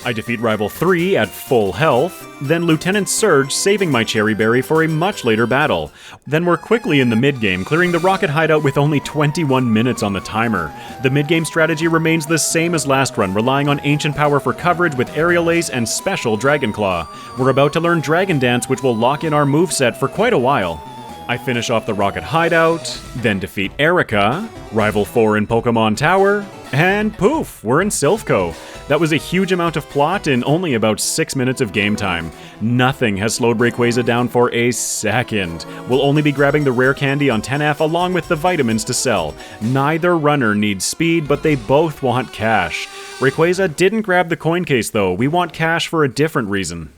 I defeat Rival 3 at full health, then Lieutenant Surge saving my Cherry Berry for a much later battle. Then we're quickly in the mid-game, clearing the Rocket Hideout with only 21 minutes on the timer. The mid-game strategy remains the same as last run, relying on Ancient Power for coverage with Aerial Ace and Special Dragon Claw. We're about to learn Dragon Dance, which will lock in our moveset for quite a while. I finish off the Rocket Hideout, then defeat Erica, Rival 4 in Pokemon Tower, and poof, we're in Silphco. That was a huge amount of plot in only about 6 minutes of game time. Nothing has slowed Rayquaza down for a second. We'll only be grabbing the rare candy on 10F along with the vitamins to sell. Neither runner needs speed, but they both want cash. Rayquaza didn't grab the coin case though. We want cash for a different reason.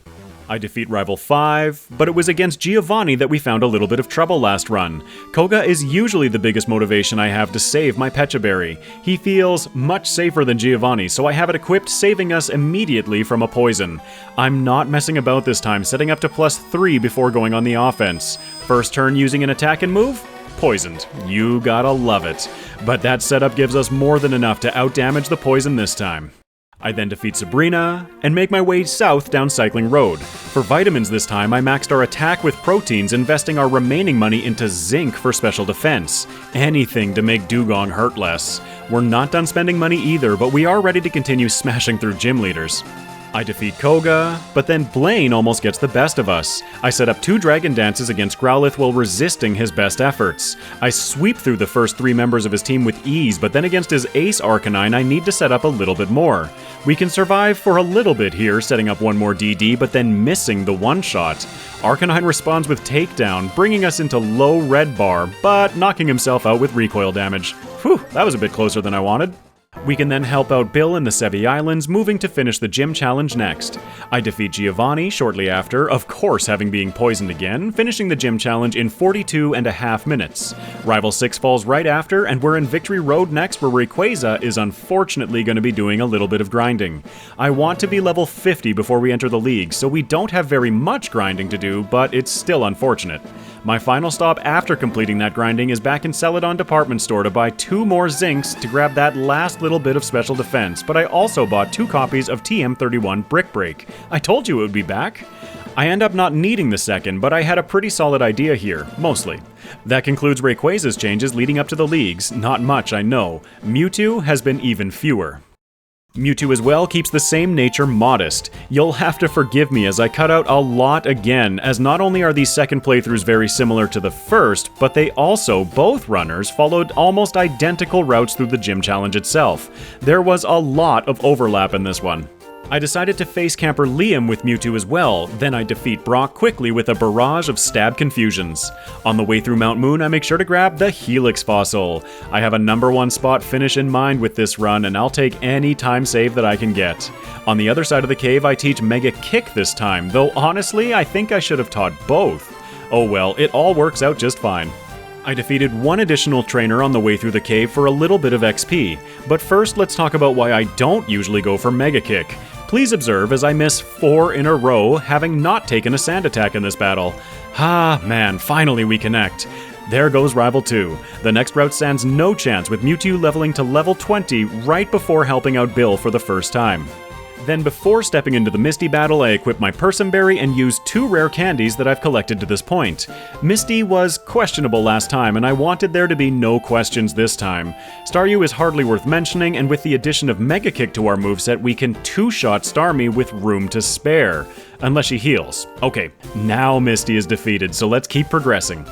I defeat Rival 5, but it was against Giovanni that we found a little bit of trouble last run. Koga is usually the biggest motivation I have to save my Pecha Berry. He feels much safer than Giovanni, so I have it equipped, saving us immediately from a poison. I'm not messing about this time, setting up to +3 before going on the offense. First turn using an attack and move? Poisoned. You gotta love it. But that setup gives us more than enough to outdamage the poison this time. I then defeat Sabrina, and make my way south down Cycling Road. For vitamins this time, I maxed our attack with proteins, investing our remaining money into zinc for special defense. Anything to make Dugong hurt less. We're not done spending money either, but we are ready to continue smashing through gym leaders. I defeat Koga, but then Blaine almost gets the best of us. I set up 2 Dragon Dances against Growlithe while resisting his best efforts. I sweep through the first 3 members of his team with ease, but then against his Ace Arcanine I need to set up a little bit more. We can survive for a little bit here, setting up one more DD, but then missing the one-shot. Arcanine responds with Takedown, bringing us into low red bar, but knocking himself out with recoil damage. Whew, that was a bit closer than I wanted. We can then help out Bill in the Sevi Islands, moving to finish the gym challenge next. I defeat Giovanni shortly after, of course having being poisoned again, finishing the gym challenge in 42.5 minutes. Rival 6 falls right after, and we're in Victory Road next, where Rayquaza is unfortunately going to be doing a little bit of grinding. I want to be level 50 before we enter the league, so we don't have very much grinding to do, but it's still unfortunate. My final stop after completing that grinding is back in Celadon Department Store to buy 2 more Zincs to grab that last little bit of special defense, but I also bought 2 copies of TM31 Brick Break. I told you it would be back. I end up not needing the second, but I had a pretty solid idea here, mostly. That concludes Rayquaza's changes leading up to the leagues. Not much, I know. Mewtwo has been even fewer. Mewtwo as well keeps the same nature modest. You'll have to forgive me as I cut out a lot again, as not only are these second playthroughs very similar to the first, but they also, both runners, followed almost identical routes through the gym challenge itself. There was a lot of overlap in this one. I decided to face camper Liam with Mewtwo as well, then I defeat Brock quickly with a barrage of stab confusions. On the way through Mount Moon, I make sure to grab the Helix Fossil. I have a number 1 spot finish in mind with this run, and I'll take any time save that I can get. On the other side of the cave, I teach Mega Kick this time, though honestly, I think I should have taught both. Oh well, it all works out just fine. I defeated one additional trainer on the way through the cave for a little bit of XP, but first let's talk about why I don't usually go for Mega Kick. Please observe as I miss 4 in a row, having not taken a sand attack in this battle. Ah, man, finally we connect. There goes Rival 2. The next route stands no chance with Mewtwo leveling to level 20 right before helping out Bill for the first time. Then before stepping into the Misty battle, I equip my Person Berry and use 2 rare candies that I've collected to this point. Misty was questionable last time, and I wanted there to be no questions this time. Staryu is hardly worth mentioning, and with the addition of Mega Kick to our moveset, we can 2-shot Starmie with room to spare. Unless she heals. Okay, now Misty is defeated, so let's keep progressing.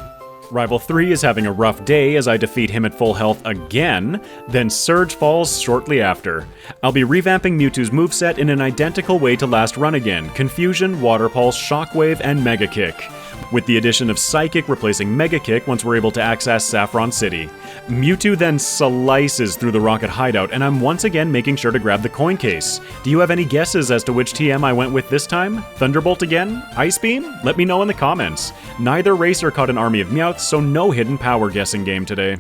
Rival 3 is having a rough day as I defeat him at full health again, then Surge falls shortly after. I'll be revamping Mewtwo's moveset in an identical way to last run again: Confusion, Water Pulse, Shockwave, and Mega Kick, with the addition of Psychic replacing Mega Kick once we're able to access Saffron City. Mewtwo then slices through the Rocket Hideout, and I'm once again making sure to grab the coin case. Do you have any guesses as to which TM I went with this time? Thunderbolt again? Ice Beam? Let me know in the comments. Neither racer caught an army of Meowths, so no hidden power guessing game today.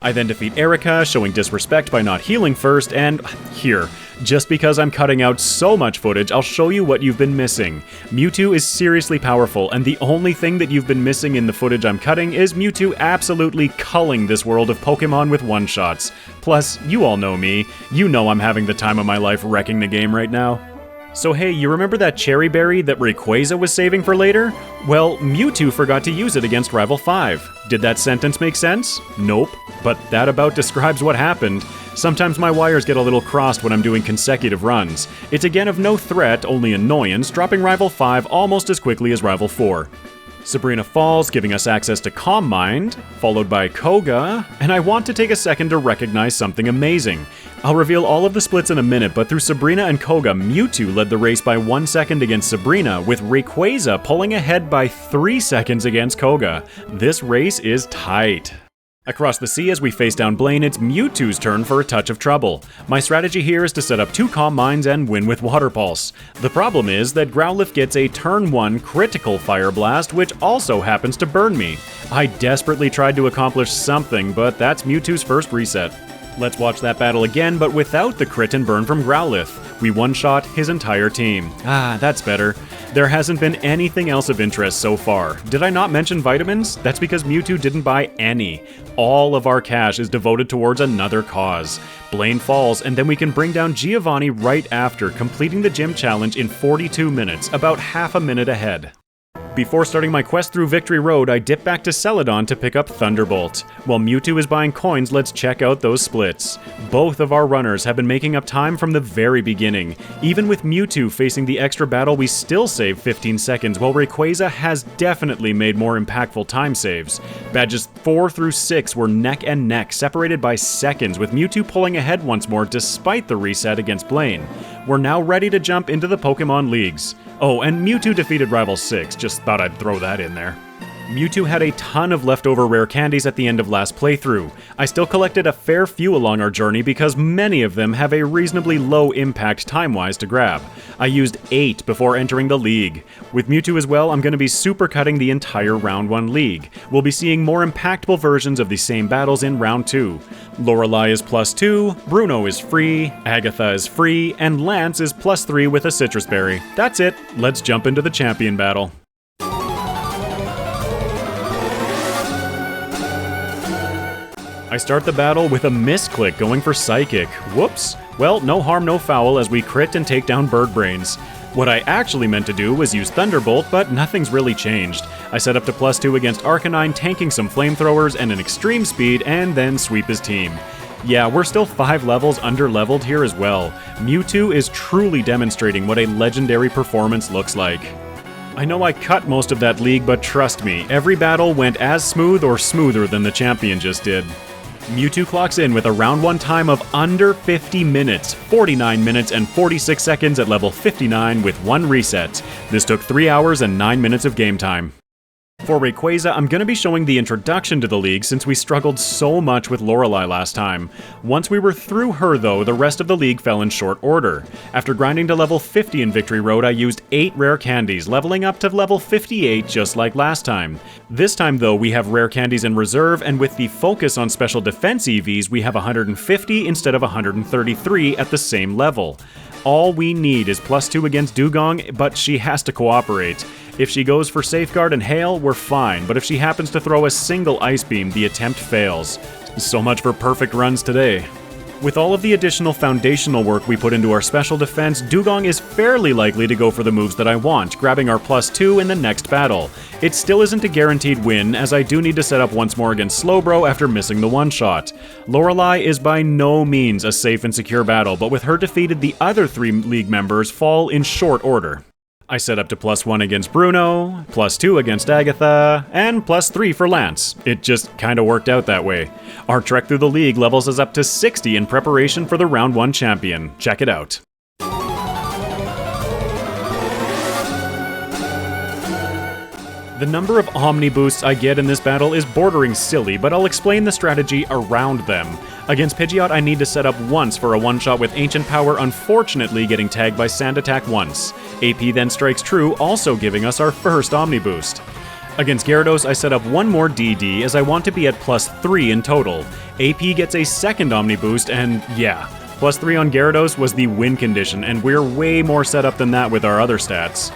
I then defeat Erica, showing disrespect by not healing first, and here, just because I'm cutting out so much footage, I'll show you what you've been missing. Mewtwo is seriously powerful, and the only thing that you've been missing in the footage I'm cutting is Mewtwo absolutely culling this world of Pokemon with one-shots. Plus, you all know me. You know I'm having the time of my life wrecking the game right now. So hey, you remember that cherry berry that Rayquaza was saving for later? Well, Mewtwo forgot to use it against Rival 5. Did that sentence make sense? Nope. But that about describes what happened. Sometimes my wires get a little crossed when I'm doing consecutive runs. It's again of no threat, only annoyance, dropping Rival 5 almost as quickly as Rival 4. Sabrina falls, giving us access to Calm Mind, followed by Koga, and I want to take a second to recognize something amazing. I'll reveal all of the splits in a minute, but through Sabrina and Koga, Mewtwo led the race by 1 second against Sabrina, with Rayquaza pulling ahead by 3 seconds against Koga. This race is tight. Across the sea as we face down Blaine, it's Mewtwo's turn for a touch of trouble. My strategy here is to set up 2 Calm Minds and win with Water Pulse. The problem is that Growlithe gets a turn 1 critical Fire Blast, which also happens to burn me. I desperately tried to accomplish something, but that's Mewtwo's first reset. Let's watch that battle again, but without the crit and burn from Growlithe. We one-shot his entire team. Ah, that's better. There hasn't been anything else of interest so far. Did I not mention vitamins? That's because Mewtwo didn't buy any. All of our cash is devoted towards another cause. Blaine falls, and then we can bring down Giovanni right after, completing the gym challenge in 42 minutes, about half a minute ahead. Before starting my quest through Victory Road, I dip back to Celadon to pick up Thunderbolt. While Mewtwo is buying coins, let's check out those splits. Both of our runners have been making up time from the very beginning. Even with Mewtwo facing the extra battle, we still save 15 seconds, while Rayquaza has definitely made more impactful time saves. Badges 4 through 6 were neck and neck, separated by seconds, with Mewtwo pulling ahead once more despite the reset against Blaine. We're now ready to jump into the Pokemon Leagues. Oh, and Mewtwo defeated Rival 6, just thought I'd throw that in there. Mewtwo had a ton of leftover rare candies at the end of last playthrough. I still collected a fair few along our journey because many of them have a reasonably low impact time-wise to grab. I used 8 before entering the league. With Mewtwo as well, I'm going to be supercutting the entire Round 1 league. We'll be seeing more impactful versions of the same battles in Round 2. Lorelei is +2, Bruno is free, Agatha is free, and Lance is +3 with a Citrus Berry. That's it, let's jump into the champion battle. I start the battle with a misclick going for Psychic. Whoops. Well, no harm, no foul as we crit and take down Bird Brains. What I actually meant to do was use Thunderbolt, but nothing's really changed. I set up to +2 against Arcanine, tanking some flamethrowers and an extreme speed, and then sweep his team. Yeah, we're still 5 levels under-leveled here as well. Mewtwo is truly demonstrating what a legendary performance looks like. I know I cut most of that league, but trust me, every battle went as smooth or smoother than the champion just did. Mewtwo clocks in with a round 1 time of under 50 minutes, 49 minutes and 46 seconds at level 59 with 1 reset. This took 3 hours and 9 minutes of game time. For Rayquaza, I'm going to be showing the introduction to the league since we struggled so much with Lorelei last time. Once we were through her though, the rest of the league fell in short order. After grinding to level 50 in Victory Road, I used 8 rare candies, leveling up to level 58 just like last time. This time though, we have rare candies in reserve, and with the focus on special defense EVs, we have 150 instead of 133 at the same level. All we need is +2 against Dugong, but she has to cooperate. If she goes for Safeguard and Hail, we're fine, but if she happens to throw a single Ice Beam, the attempt fails. So much for perfect runs today. With all of the additional foundational work we put into our special defense, Dugong is fairly likely to go for the moves that I want, grabbing our +2 in the next battle. It still isn't a guaranteed win, as I do need to set up once more against Slowbro after missing the one-shot. Lorelei is by no means a safe and secure battle, but with her defeated, the other 3 league members fall in short order. I set up to +1 against Bruno, +2 against Agatha, and +3 for Lance. It just kinda worked out that way. Our trek through the league levels us up to 60 in preparation for the Round 1 champion. Check it out. The number of Omni boosts I get in this battle is bordering silly, but I'll explain the strategy around them. Against Pidgeot, I need to set up once for a one-shot with Ancient Power, unfortunately getting tagged by Sand Attack once. AP then strikes true, also giving us our first Omni boost. Against Gyarados, I set up one more DD as I want to be at +3 in total. AP gets a second Omni boost, and yeah, +3 on Gyarados was the win condition, and we're way more set up than that with our other stats.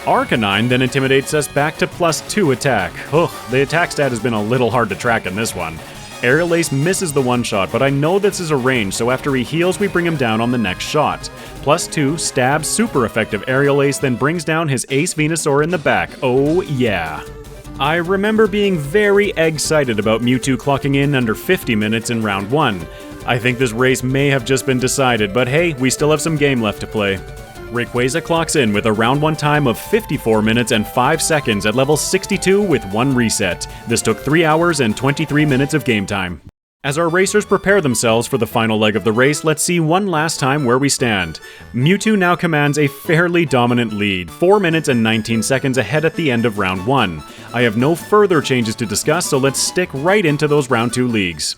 Arcanine then intimidates us back to +2 attack. Ugh, the attack stat has been a little hard to track in this one. Aerial Ace misses the one-shot, but I know this is a range, so after he heals, we bring him down on the next shot. +2, stab, super effective Aerial Ace, then brings down his Ace Venusaur in the back. Oh yeah. I remember being very excited about Mewtwo clocking in under 50 minutes in round 1. I think this race may have just been decided, but hey, we still have some game left to play. Rayquaza clocks in with a round 1 time of 54 minutes and 5 seconds at level 62 with 1 reset. This took 3 hours and 23 minutes of game time. As our racers prepare themselves for the final leg of the race, let's see one last time where we stand. Mewtwo now commands a fairly dominant lead, 4 minutes and 19 seconds ahead at the end of round 1. I have no further changes to discuss, so let's stick right into those round 2 leagues.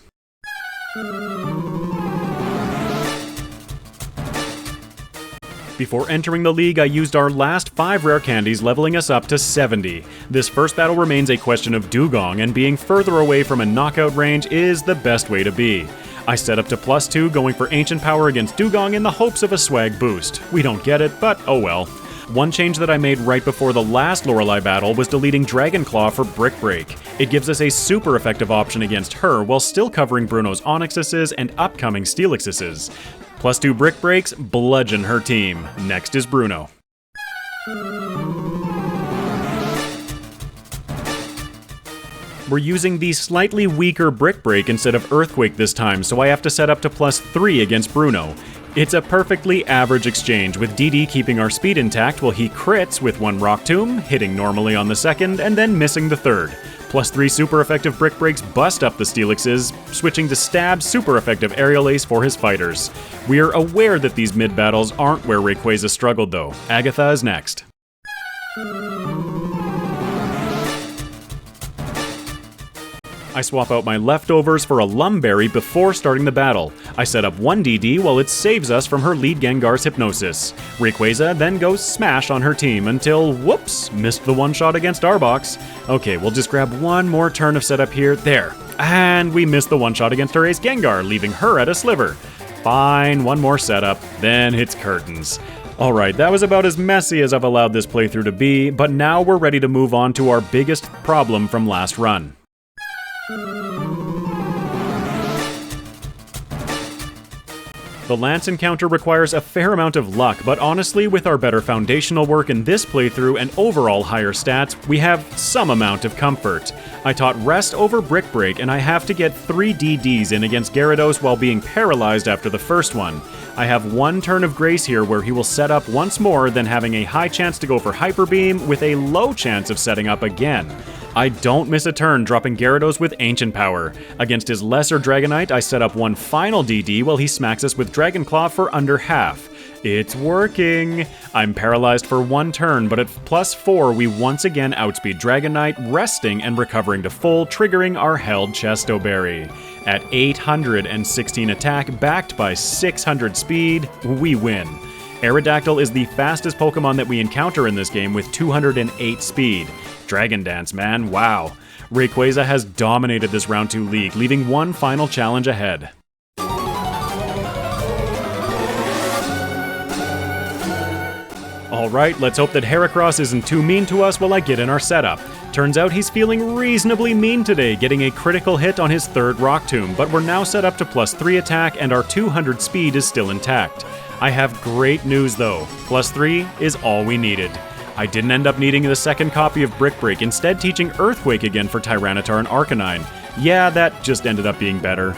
Before entering the league, I used our last 5 rare candies, leveling us up to 70. This first battle remains a question of Dugong, and being further away from a knockout range is the best way to be. I set up to +2, going for Ancient Power against Dugong in the hopes of a swag boost. We don't get it, but oh well. One change that I made right before the last Lorelei battle was deleting Dragon Claw for Brick Break. It gives us a super effective option against her while still covering Bruno's Onyxes and upcoming Steelixes. +2 Brick Breaks, bludgeon her team. Next is Bruno. We're using the slightly weaker Brick Break instead of Earthquake this time, so I have to set up to +3 against Bruno. It's a perfectly average exchange, with DD keeping our speed intact while he crits with 1 Rock Tomb, hitting normally on the second, and then missing the third. +3 super effective Brick Breaks bust up the Steelixes, switching to stab super effective Aerial Ace for his fighters. We are aware that these mid battles aren't where Rayquaza struggled though. Agatha is next. I swap out my leftovers for a Lumberry before starting the battle. I set up 1 DD while it saves us from her lead Gengar's Hypnosis. Rayquaza then goes smash on her team until, whoops, missed the one-shot against Arbok. Okay, we'll just grab one more turn of setup here. There. And we missed the one-shot against her ace Gengar, leaving her at a sliver. Fine, one more setup, then it's curtains. Alright, that was about as messy as I've allowed this playthrough to be, but now we're ready to move on to our biggest problem from last run. The Lance encounter requires a fair amount of luck, but honestly, with our better foundational work in this playthrough and overall higher stats, we have some amount of comfort. I taught Rest over Brick Break, and I have to get 3 DDs in against Gyarados while being paralyzed after the first one. I have 1 turn of grace here where he will set up once more, then having a high chance to go for Hyper Beam with a low chance of setting up again. I don't miss a turn, dropping Gyarados with Ancient Power. Against his lesser Dragonite, I set up 1 final DD while he smacks us with Dragon Claw for under half. It's working! I'm paralyzed for 1 turn, but at +4 we once again outspeed Dragonite, resting and recovering to full, triggering our held Chesto Berry. At 816 attack, backed by 600 speed, we win. Aerodactyl is the fastest Pokemon that we encounter in this game with 208 speed. Dragon Dance, man, wow. Rayquaza has dominated this Round 2 league, leaving one final challenge ahead. Alright, let's hope that Heracross isn't too mean to us while I get in our setup. Turns out he's feeling reasonably mean today, getting a critical hit on his 3rd Rock Tomb, but we're now set up to +3 attack and our 200 speed is still intact. I have great news though, +3 is all we needed. I didn't end up needing the 2nd copy of Brick Break, instead teaching Earthquake again for Tyranitar and Arcanine. Yeah, that just ended up being better.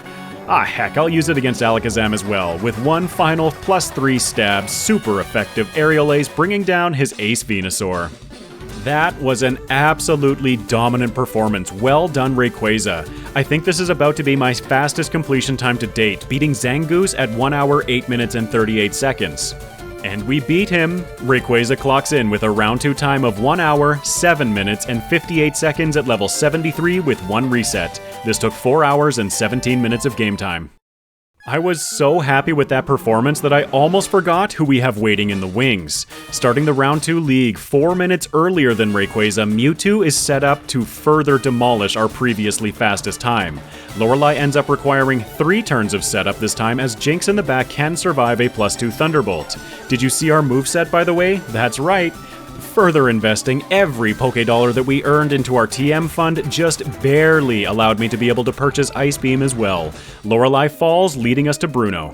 Ah heck, I'll use it against Alakazam as well, with one final +3 stab, super effective Aerial Ace bringing down his Ace Venusaur. That was an absolutely dominant performance. Well done, Rayquaza. I think this is about to be my fastest completion time to date, beating Zangoose at 1 hour, 8 minutes, and 38 seconds. And we beat him. Rayquaza clocks in with a Round 2 time of 1 hour, 7 minutes, and 58 seconds at level 73 with 1 reset. This took 4 hours and 17 minutes of game time. I was so happy with that performance that I almost forgot who we have waiting in the wings. Starting the Round 2 league 4 minutes earlier than Rayquaza, Mewtwo is set up to further demolish our previously fastest time. Lorelei ends up requiring 3 turns of setup this time, as Jinx in the back can survive a +2 Thunderbolt. Did you see our moveset, by the way? That's right. Further investing every Poké-Dollar that we earned into our TM fund just barely allowed me to be able to purchase Ice Beam as well. Lorelei falls, leading us to Bruno.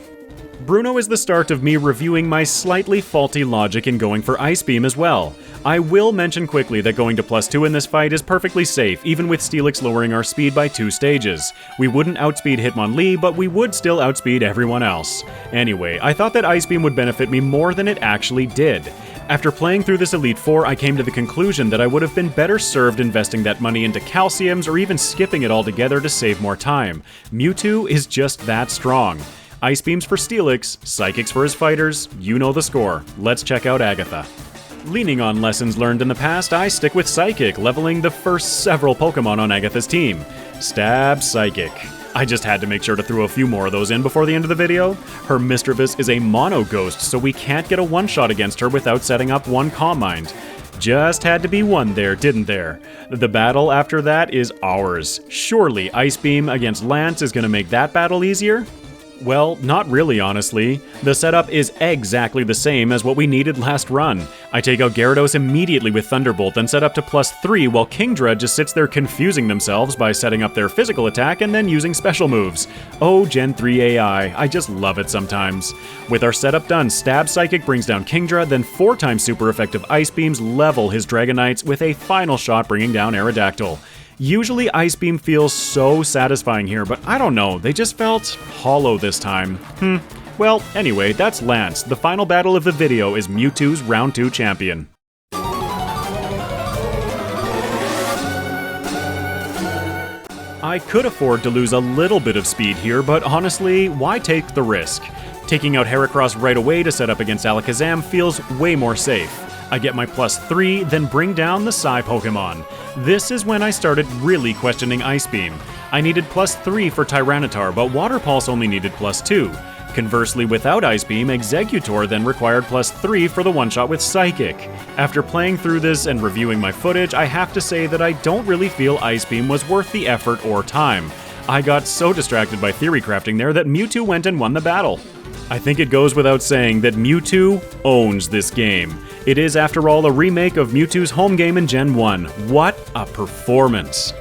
Bruno is the start of me reviewing my slightly faulty logic in going for Ice Beam as well. I will mention quickly that going to +2 in this fight is perfectly safe, even with Steelix lowering our speed by 2 stages. We wouldn't outspeed Hitmonlee, but we would still outspeed everyone else. Anyway, I thought that Ice Beam would benefit me more than it actually did. After playing through this Elite Four, I came to the conclusion that I would have been better served investing that money into calciums or even skipping it altogether to save more time. Mewtwo is just that strong. Ice Beams for Steelix, Psychics for his fighters, you know the score. Let's check out Agatha. Leaning on lessons learned in the past, I stick with Psychic, leveling the first several Pokemon on Agatha's team. Stab Psychic. I just had to make sure to throw a few more of those in before the end of the video. Her Mischievous is a mono ghost, so we can't get a one-shot against her without setting up one Calm Mind. Just had to be one there, didn't there? The battle after that is ours. Surely Ice Beam against Lance is gonna make that battle easier? Well, not really, honestly. The setup is exactly the same as what we needed last run. I take out Gyarados immediately with Thunderbolt, then set up to +3, while Kingdra just sits there confusing themselves by setting up their physical attack and then using special moves. Oh, Gen 3 AI, I just love it sometimes. With our setup done, Stab Psychic brings down Kingdra, then 4 times super effective Ice Beams level his Dragonites with a final shot bringing down Aerodactyl. Usually Ice Beam feels so satisfying here, but I don't know, they just felt hollow this time. Well, anyway, that's Lance. The final battle of the video is Mewtwo's Round 2 champion. I could afford to lose a little bit of speed here, but honestly, why take the risk? Taking out Heracross right away to set up against Alakazam feels way more safe. I get my +3, then bring down the Psy Pokemon. This is when I started really questioning Ice Beam. I needed +3 for Tyranitar, but Water Pulse only needed +2. Conversely, without Ice Beam, Exeggutor then required +3 for the one-shot with Psychic. After playing through this and reviewing my footage, I have to say that I don't really feel Ice Beam was worth the effort or time. I got so distracted by theory crafting there that Mewtwo went and won the battle. I think it goes without saying that Mewtwo owns this game. It is, after all, a remake of Mewtwo's home game in Gen 1. What a performance!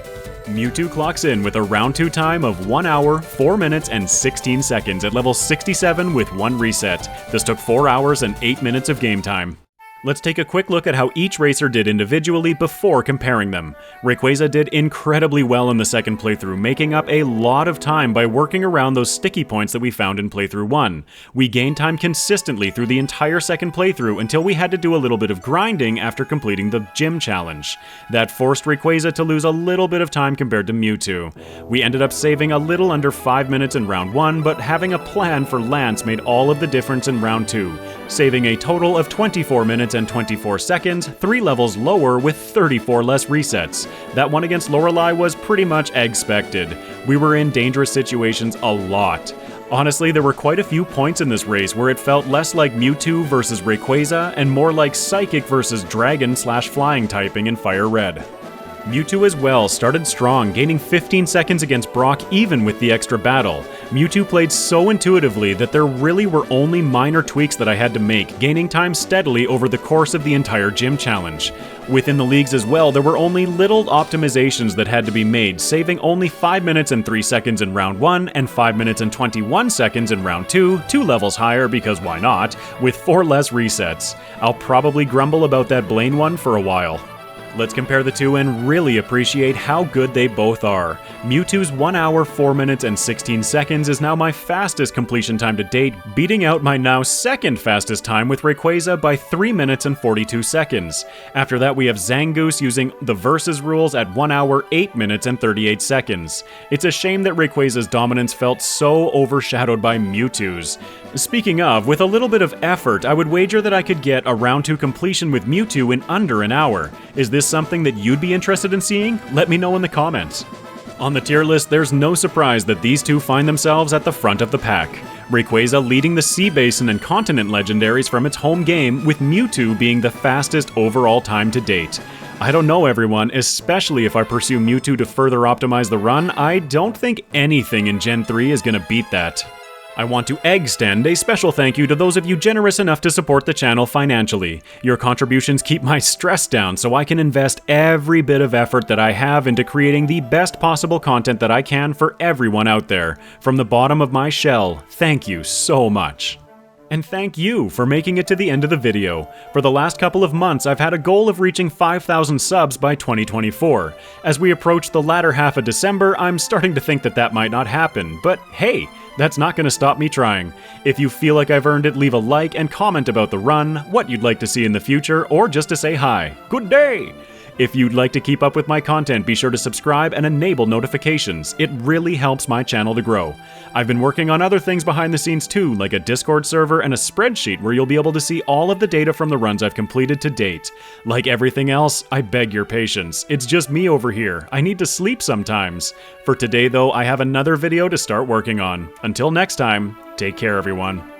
Mewtwo clocks in with a Round 2 time of 1 hour, 4 minutes, and 16 seconds at level 67 with 1 reset. This took 4 hours and 8 minutes of game time. Let's take a quick look at how each racer did individually before comparing them. Rayquaza did incredibly well in the second playthrough, making up a lot of time by working around those sticky points that we found in playthrough 1. We gained time consistently through the entire second playthrough until we had to do a little bit of grinding after completing the gym challenge. That forced Rayquaza to lose a little bit of time compared to Mewtwo. We ended up saving a little under 5 minutes in round 1, but having a plan for Lance made all of the difference in round 2. saving a total of 24 minutes and 24 seconds, 3 levels lower with 34 less resets. That one against Lorelei was pretty much expected. We were in dangerous situations a lot. Honestly, there were quite a few points in this race where it felt less like Mewtwo versus Rayquaza and more like Psychic versus Dragon/Flying typing in FireRed. Mewtwo as well started strong, gaining 15 seconds against Brock even with the extra battle. Mewtwo played so intuitively that there really were only minor tweaks that I had to make, gaining time steadily over the course of the entire gym challenge. Within the leagues as well, there were only little optimizations that had to be made, saving only 5 minutes and 3 seconds in round 1 and 5 minutes and 21 seconds in round 2, 2 levels higher because why not, with 4 less resets. I'll probably grumble about that Blaine one for a while. Let's compare the two and really appreciate how good they both are. Mewtwo's 1 hour, 4 minutes, and 16 seconds is now my fastest completion time to date, beating out my now second fastest time with Rayquaza by 3 minutes and 42 seconds. After that we have Zangoose using the Versus rules at 1 hour, 8 minutes, and 38 seconds. It's a shame that Rayquaza's dominance felt so overshadowed by Mewtwo's. Speaking of, with a little bit of effort, I would wager that I could get a round 2 completion with Mewtwo in under an hour. Is this something that you'd be interested in seeing? Let me know in the comments. On the tier list, there's no surprise that these two find themselves at the front of the pack. Rayquaza leading the Sea Basin and Continent legendaries from its home game, with Mewtwo being the fastest overall time to date. I don't know everyone, especially if I pursue Mewtwo to further optimize the run, I don't think anything in Gen 3 is gonna beat that. I want to extend a special thank you to those of you generous enough to support the channel financially. Your contributions keep my stress down so I can invest every bit of effort that I have into creating the best possible content that I can for everyone out there. From the bottom of my shell, thank you so much. And thank you for making it to the end of the video. For the last couple of months, I've had a goal of reaching 5,000 subs by 2024. As we approach the latter half of December, I'm starting to think that that might not happen, but hey, that's not going to stop me trying. If you feel like I've earned it, leave a like and comment about the run, what you'd like to see in the future, or just to say hi. Good day! If you'd like to keep up with my content, be sure to subscribe and enable notifications. It really helps my channel to grow. I've been working on other things behind the scenes too, like a Discord server and a spreadsheet where you'll be able to see all of the data from the runs I've completed to date. Like everything else, I beg your patience. It's just me over here. I need to sleep sometimes. For today though, I have another video to start working on. Until next time, take care everyone.